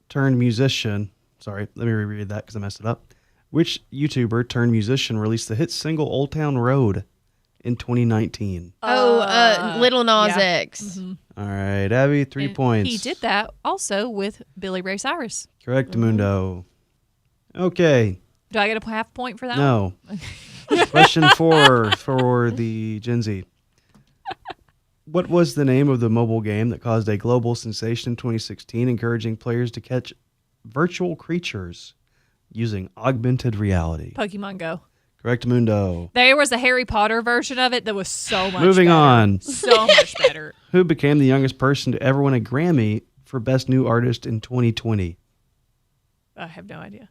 turned musician? Sorry, let me reread that because I messed it up. Which YouTuber turned musician released the hit single "Old Town Road" in 2019? Little Nas yeah. X. Mhm. All right, Abby, 3 And points. He did that also with Billy Ray Cyrus. Correct, Mundo. Okay, Do I get a half point for that? no. one? Question 4 for the Gen Z. What was the name of the mobile game that caused a global sensation in 2016, encouraging players to catch virtual creatures using augmented reality? Pokemon Go. Correct, Mundo. There was a Harry Potter version of it that was so much Moving better. on. So much better. Who became the youngest person to ever win a Grammy for Best New Artist in 2020? I have no idea.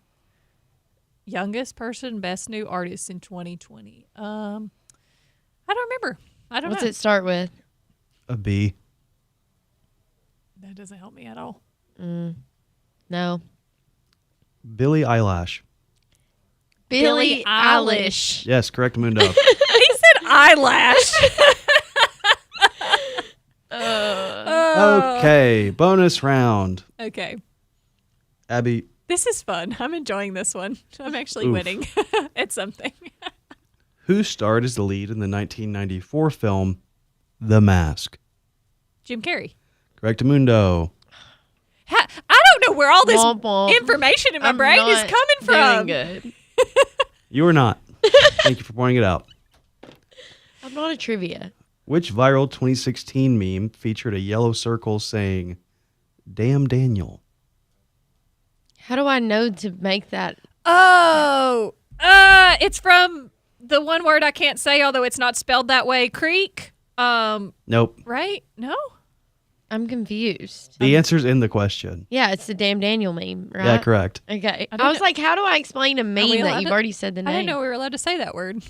Youngest person, best new artist in 2020. I don't remember. I don't What's know. it start with? A B. That doesn't help me at all. No. Billie Eilish. Billie Eilish. Yes, correct, Mundo. He said eyelash. Okay, bonus round. Okay. Abby, This is fun. I'm enjoying this one. I'm actually Oof. winning at something. who starred as the lead in the 1994 film The Mask? Jim Carrey. Correct, Mundo. I don't know where all this Womp womp. information in my I'm brain is not coming from. doing good. You are not. Thank you for pointing it out. I'm not a trivia. Which viral 2016 meme featured a yellow circle saying, "Damn Daniel"? How do I know to make that? Oh, it's from the one word I can't say, although it's not spelled that way. Creek. Nope. Right? No. I'm confused. The answer's in the question. Yeah, it's the Damn Daniel meme, right? Yeah, correct. Okay. I was like, how do I explain a meme that you've already said the name? I didn't know we were allowed to say that word.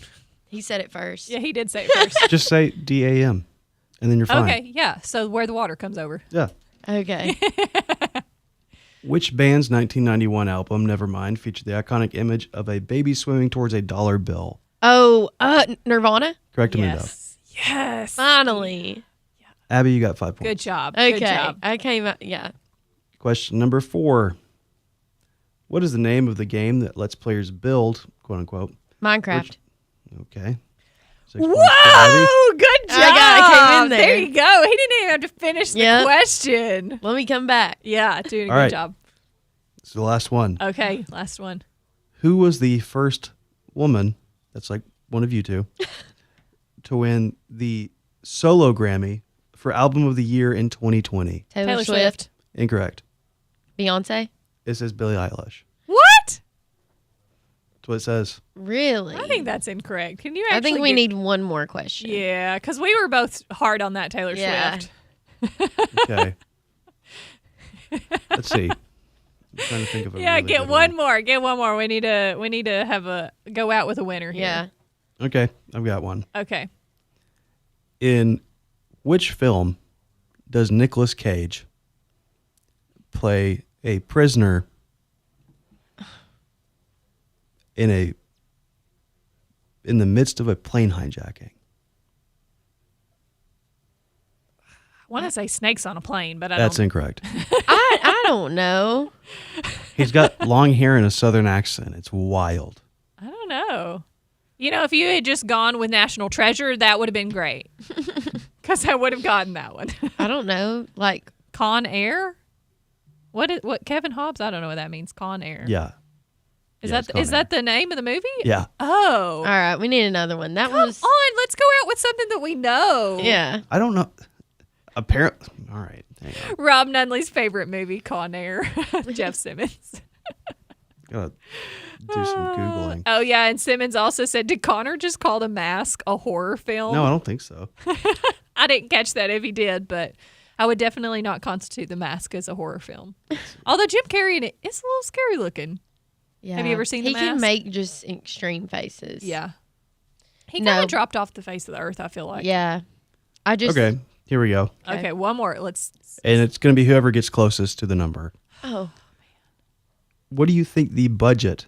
He said it first. Yeah, he did say it first. Just say DAM, and then you're fine. Okay, yeah. So where the water comes over. Yeah. Okay. Which band's 1991 album, Nevermind, featured the iconic image of a baby swimming towards a dollar bill? Oh, Nirvana? Correct, Amanda. Yes. Finally. Abby, you got 5 points. Good job. Okay. Good job. I came up, yeah. Question number 4. What is the name of the game that lets players build, quote unquote? Minecraft. Okay. 6 points for Abby. Whoa! Good job. I came in there. There you go. He didn't even have to finish the question. Let me come back. Yeah, doing a All good right. job. It's the last one. Okay, last one. Who was the first woman, that's like one of you two, to win the solo Grammy for Album of the Year in 2020? Taylor Swift. Incorrect. Beyonce. It says Billie Eilish. What? That's what it says. Really? I think that's incorrect. Can you actually I think we need one more question. Yeah, because we were both hard on that Taylor Swift. Okay. Let's see. I'm trying to think of a Yeah, really get good one more. Get one more. We need to have a go out with a winner here. Yeah. Okay, I've got one. Okay. In which film does Nicolas Cage play a prisoner in the midst of a plane hijacking? I want to say snakes on a plane, but That's incorrect. I don't know. He's got long hair and a southern accent. It's wild. I don't know. You know, if you had just gone with National Treasure, that would have been great. Because I would have gotten that one. I don't know. Like Con Air? What Kevin Hobbs? I don't know what that means. Con Air. Yeah. Is that the name of the movie? Yeah. Oh. All right, we need another one. That Come was on, let's go out with something that we know. Yeah. I don't know. Apparently, all right. Hang on. Rob Nunley's favorite movie, Con Air. Jeff Simmons. Gotta do some Googling. Oh, yeah. And Simmons also said, did Connor just call The Mask a horror film? No, I don't think so. I didn't catch that if he did, but I would definitely not constitute The Mask as a horror film. Although Jim Carrey in it is a little scary looking. Yeah. Have you ever seen The Mask? He can make just extreme faces. Yeah. He kind of dropped off the face of the earth, I feel like. Yeah. I just Okay, here we go. Okay, one more. Let's. And it's going to be whoever gets closest to the number. Oh. What do you think the budget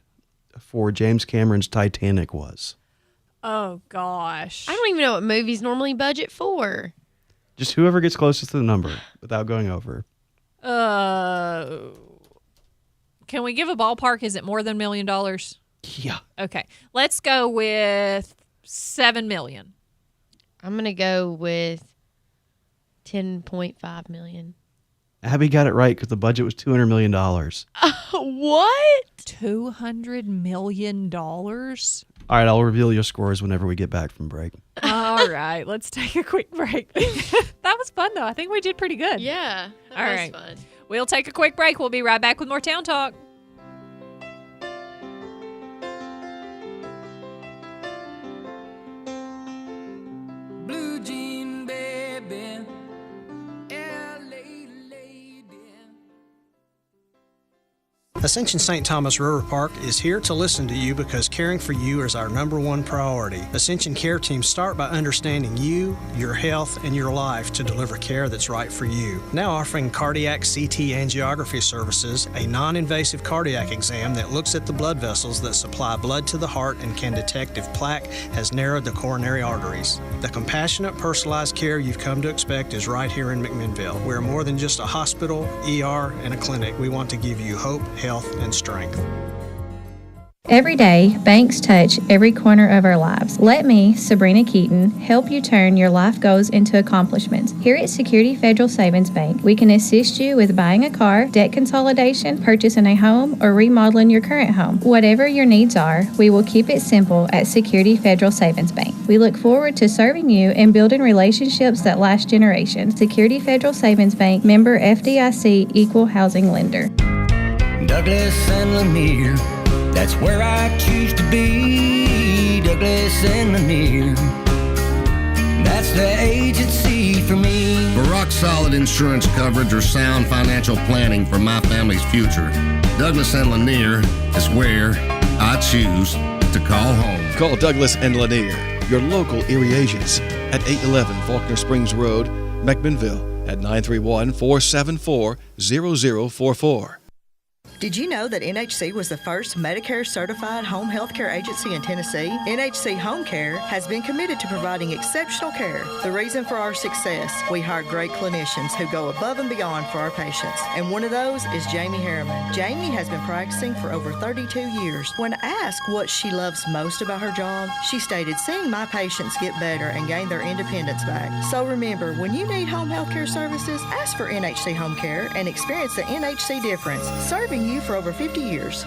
for James Cameron's Titanic was? Oh, gosh. I don't even know what movies normally budget for. Just whoever gets closest to the number without going over. Can we give a ballpark? Is it more than $1 million? Yeah. Okay. Let's go with $7 million. I'm going to go with 10.5 million. Abby got it right because the budget was $200 million. What? $200 million? All right, I'll reveal your scores whenever we get back from break. All right, let's take a quick break. That was fun, though. I think we did pretty good. Yeah, that All was right. fun. We'll take a quick break. We'll be right back with more Town Talk. Blue jean baby, Ascension St. Thomas River Park is here to listen to you because caring for you is our #1 priority. Ascension Care Teams start by understanding you, your health, and your life to deliver care that's right for you. Now offering cardiac CT angiography services, a non-invasive cardiac exam that looks at the blood vessels that supply blood to the heart and can detect if plaque has narrowed the coronary arteries. The compassionate, personalized care you've come to expect is right here in McMinnville. We're more than just a hospital, ER, and a clinic. We want to give you hope, health, and strength. Every day, banks touch every corner of our lives. Let me, Sabrina Keaton, help you turn your life goals into accomplishments. Here at Security Federal Savings Bank, we can assist you with buying a car, debt consolidation, purchasing a home, or remodeling your current home. Whatever your needs are, we will keep it simple at Security Federal Savings Bank. We look forward to serving you and building relationships that last generations. Security Federal Savings Bank, member FDIC, equal housing lender. Douglas and Lanier, that's where I choose to be. Douglas and Lanier, that's It's the agency for me. For rock-solid insurance coverage or sound financial planning for my family's future, Douglas and Lanier is where I choose to call home. Call Douglas and Lanier, your local Erie agents, at 811 Faulkner Springs Road, McMinnville, at 931-474-0044. Did you know that NHC was the first Medicare certified home health care agency in Tennessee? NHC Home Care has been committed to providing exceptional care. The reason for our success, we hire great clinicians who go above and beyond for our patients. And one of those is Jamie Harriman. Jamie has been practicing for over 32 years. When asked what she loves most about her job, she stated, seeing my patients get better and gain their independence back. So remember, when you need home health care services, ask for NHC Home Care and experience the NHC difference. Serving you for over 50 years.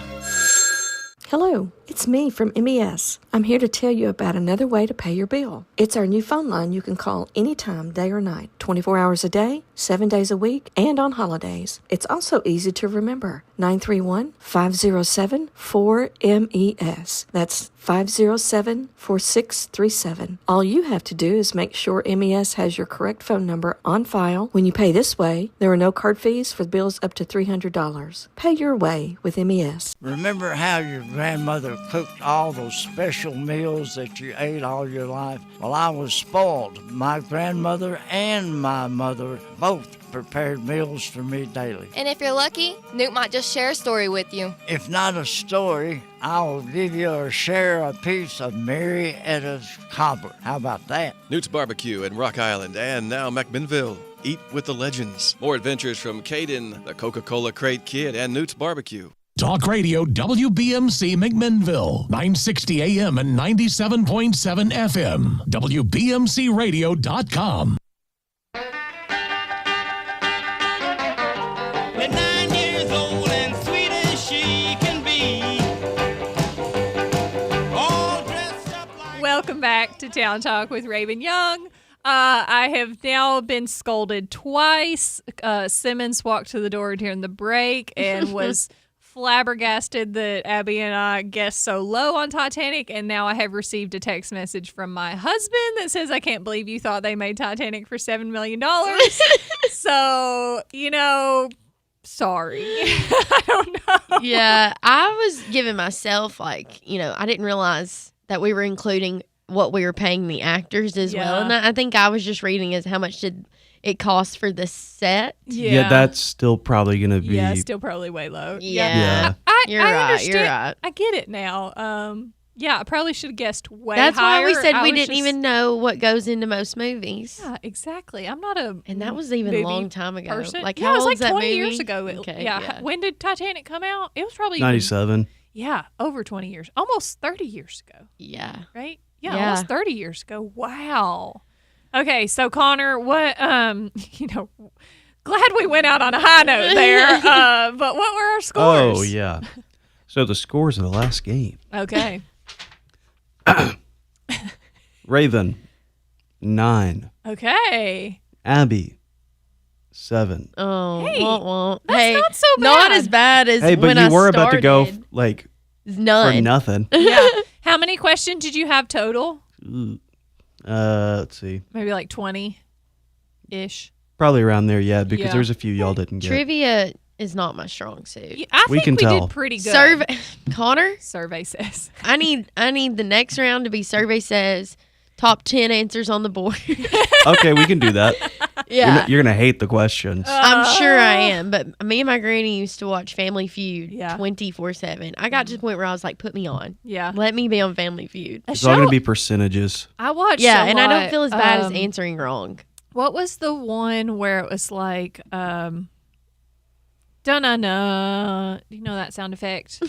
Hello, it's me from MES. I'm here to tell you about another way to pay your bill. It's our new phone line you can call anytime, day or night, 24 hours a day, 7 days a week, and on holidays. It's also easy to remember. 931-507-4MES. That's 507-4637. All you have to do is make sure MES has your correct phone number on file. When you pay this way, there are no card fees for bills up to $300. Pay your way with MES. Remember how your grandmother cooked all those special meals that you ate all your life? Well, I was spoiled. My grandmother and my mother both prepared meals for me daily. And if you're lucky, Newt might just share a story with you. If not a story, I'll give you or share a piece of Mary Etta's cobbler. How about that? Newt's Barbecue in Rock Island and now McMinnville. Eat with the legends. More adventures from Caden, the Coca-Cola Crate Kid, and Newt's Barbecue. Talk Radio WBMC McMinnville, 960 AM and 97.7 FM. WBMCRadio.com. At 9 years old and sweet as she can be. All dressed up like... Welcome back to Town Talk with Raven Young. I have now been scolded twice. Simmons walked to the door during the break and was flabbergasted that Abby and I guessed so low on Titanic, and now I have received a text message from my husband that says, I can't believe you thought they made Titanic for $7 million. So, sorry. I don't know. Yeah, I was giving myself, I didn't realize that we were including what we were paying the actors as well. And I think I was just reading as how much did it cost for the set. Yeah, that's still probably going to be... Yeah, still probably way low. Yeah. You're right. I get it now. I probably should have guessed way That's higher. That's why we said we didn't even know what goes into most movies. Yeah, exactly. I'm not a And that was even a long time ago. Person. How it was old is that 20 movie? years ago. Okay, When did Titanic come out? It was probably 97. Over 20 years. Almost 30 years ago. Yeah. Right? Yeah, almost 30 years ago. Wow. Okay, so Connor, what glad we went out on a high note there. But what were our scores? Oh, yeah. So the scores of the last game. Okay. Raven, 9. Okay. Abby, 7. Oh, hey, that's not so bad. Not as bad as but when you I were started. about to go None. for nothing. Yeah. How many questions did you have total? Let's see. Maybe like 20-ish. Probably around there, because there's a few y'all didn't get. Trivia is not my strong suit. Yeah, I think we did pretty good. Connor? Survey says. I need the next round to be survey says top 10 answers on the board. Okay, we can do that. Yeah. You're going to hate the questions. I'm sure I am, but me and my granny used to watch Family Feud 24/7. I got to the point where I was like, put me on. Yeah. Let me be on Family Feud. It's all going to be percentages. I watched and I don't feel as bad as answering wrong. What was the one where it was like, da-na-na? Do you know that sound effect?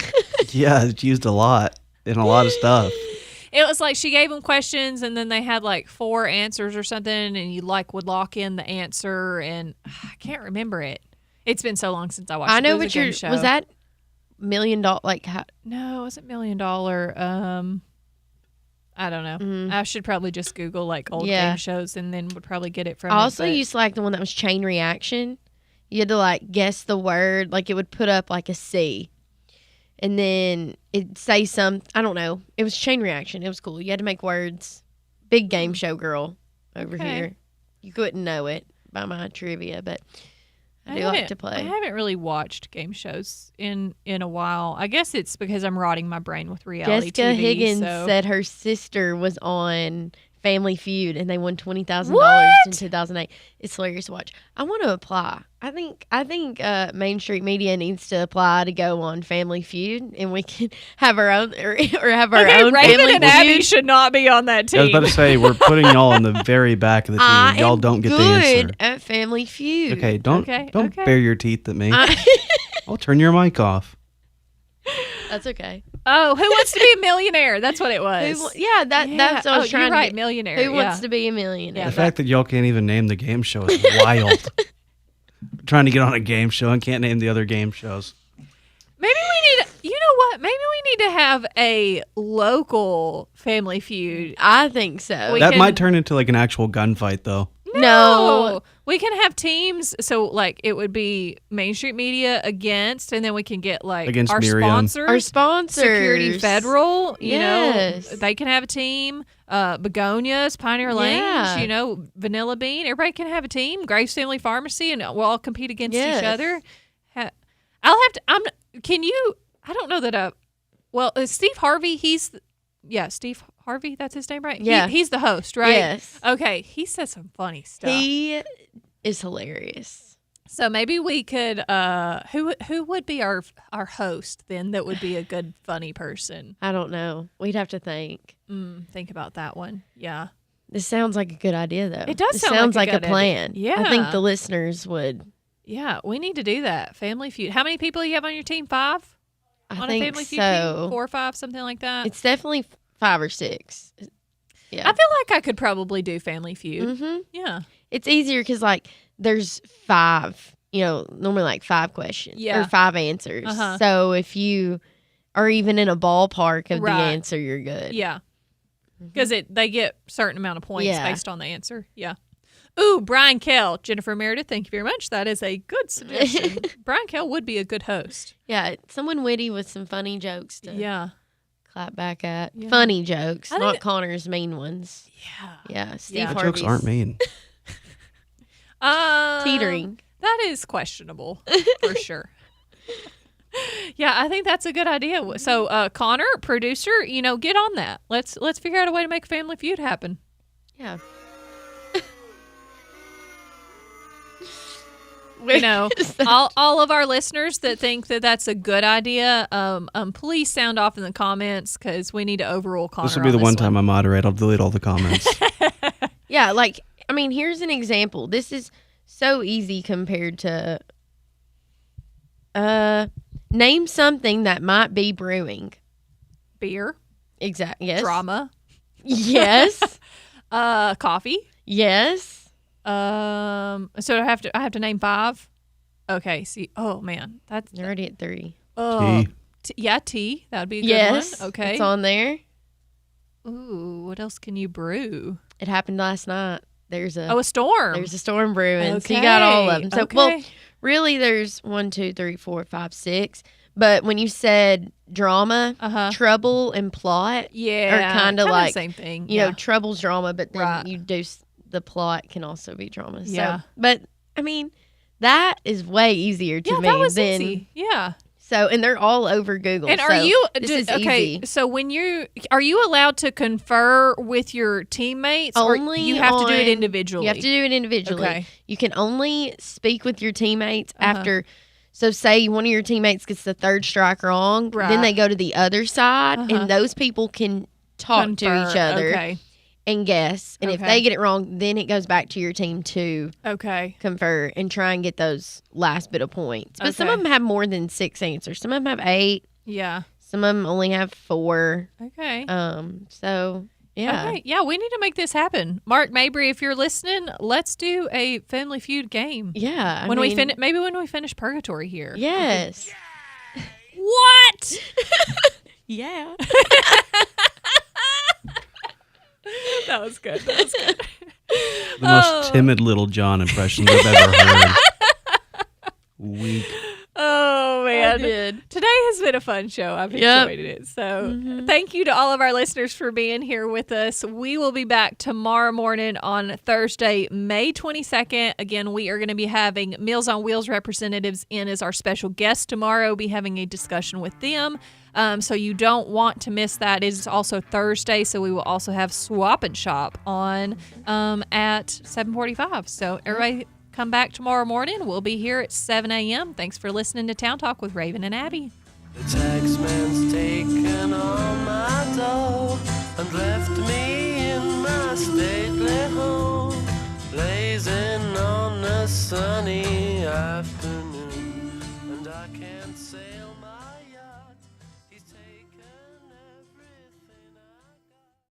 Yeah, it's used a lot in a lot of stuff. It was like she gave them questions and then they had like 4 answers or something and you would lock in the answer and I can't remember it. It's been so long since I watched it. I know what you're... Was that $1 million? No, it wasn't $1 million. I don't know. Mm-hmm. I should probably just Google like old game shows and then would probably get it from I also used to like the one that was Chain Reaction. You had to like guess the word. Like it would put up like a C. And then it'd say I don't know. It was Chain Reaction. It was cool. You had to make words. Big game show girl. over Okay. here. You couldn't know it by my trivia, but I do haven't- like to play. I haven't really watched game shows in a while. I guess it's because I'm rotting my brain with reality Jessica TV. Higgins so. said her sister was on Family Feud and they won $20,000 in 2008. It's hilarious to watch. I want to apply. I think Main Street Media needs to apply to go on Family Feud, and we can have our own or have our Okay, own Raven Family and Abby Feud. should not be on that I team. was about to say, we're putting y'all in the very back of the team. Y'all don't get the answer. Good at Family Feud. Okay, don't Okay. bare your teeth at me. I- I'll turn your mic off. That's okay. Oh, Who Wants to Be a Millionaire? That's what it was. That's what I was trying you're right, to get. millionaire. Who wants to be a millionaire? The fact that y'all can't even name the game show is wild. Trying to get on a game show and can't name the other game shows. Maybe we need. You know what? Maybe we need to have a local Family Feud. I think so. That might turn into like an actual gunfight, though. No, we can have teams. So like it would be Main Street Media against, and then we can get like Against our Miriam. sponsors, Our sponsors. Security Federal. You Yes. know, they can have a team. Begonias, Pioneer Lanes. Yeah. You know, Vanilla Bean. Everybody can have a team. Grace Family Pharmacy, and we'll all compete against Yes. each other. I'll have to. Can you? I don't know that. Well, Steve Harvey. Steve Harvey. That's his name, right? Yeah. He's the host, right? Yes. Okay. He says some funny stuff. He is hilarious. So maybe we could. Who would be our host then? That would be a good funny person. I don't know. We'd have to think. Think about that one. Yeah. This sounds like a good idea, though. It does This sound sounds like like a a good plan. idea. I think Yeah. the listeners would. Yeah, we need to do that. Family Feud. How many people do you have on your team? 5? I On think a Family Feud so. team? 4 or 5, something like that. It's definitely 5 or 6. Yeah. I feel like I could probably do Family Feud. Mm-hmm. Yeah. It's easier because, like, there's 5, normally like 5 questions Yeah. or 5 answers. Uh-huh. So if you are even in a ballpark of Right. the answer, you're good. Yeah. Because they get certain amount of points Yeah. based on the answer. Yeah. Ooh, Brian Kell. Jennifer Meredith, thank you very much. That is a good suggestion. Brian Kell would be a good host. Yeah, someone witty with some funny jokes to Yeah. clap back at. Yeah. Funny jokes, I not think- Connor's mean ones. Yeah. Yeah, Steve Yeah. My Harvey's jokes aren't mean. teetering. That is questionable for sure. Yeah, I think that's a good idea. So, Connor, producer, get on that. Let's figure out a way to make Family Feud happen. Yeah. All of our listeners that think that that's a good idea, please sound off in the comments because we need to overrule Connor. This will be the on one time I moderate. I'll delete all the comments. Yeah, here's an example. This is so easy compared to name something that might be brewing. Beer. Exactly. Yes. Drama. Yes. Coffee. Yes. So I have to name 5. Okay. See. Oh man, that's You're already at 3. Tea. Tea. That would be a good Yes. one. Okay. It's on there. Ooh, what else can you brew? It happened last night. There's a storm. There's a storm brewing. So you got all of them. So well, Okay. really, there's 1, 2, 3, 4, 5, 6. But when you said drama, trouble, and plot, Yeah, are kind of kinda like the same thing. You know, Yeah. trouble's drama, but then Right. you do the plot can also be drama. So, Yeah. but I mean, that is way easier to Yeah, me that was than easy. Yeah. So, and they're all over Google. And so are you This is okay? easy. So when are you allowed to confer with your teammates, Only or you have to do it on- individually? You have to do it individually. Okay. You can only speak with your teammates Uh-huh. after. So, say one of your teammates gets the 3rd strike wrong, Right. then they go to the other side, Uh-huh. and those people can talk to Confer, each other okay. and guess. And if Okay. they get it wrong, then it goes back to your team to Okay. confer and try and get those last bit of points. But some Okay. of them have more than 6 answers. Some of them have 8. Yeah. Some of them only have 4. Okay. So yeah. Okay. Yeah, we need to make this happen. Mark Mabry, if you're listening, let's do a Family Feud game. Yeah. I when mean- we finish Purgatory here. Yes. What? Yeah. That was good. That was good. The most timid little John impressions I've ever heard. Weak. Oh man. did. Today has been a fun show. I've enjoyed it. So thank you to all of our listeners for being here with us. We will be back tomorrow morning on Thursday, May 22nd. Again, we are going to be having Meals on Wheels representatives in as our special guest tomorrow. We'll be having a discussion with them. So you don't want to miss that. It is also Thursday, so we will also have Swap and Shop on at 7:45. So everybody come back tomorrow morning. We'll be here at 7 a.m. Thanks for listening to Town Talk with Raven and Abby. The taxman's taken all my dough and left me in my stately home, blazing on a sunny afternoon.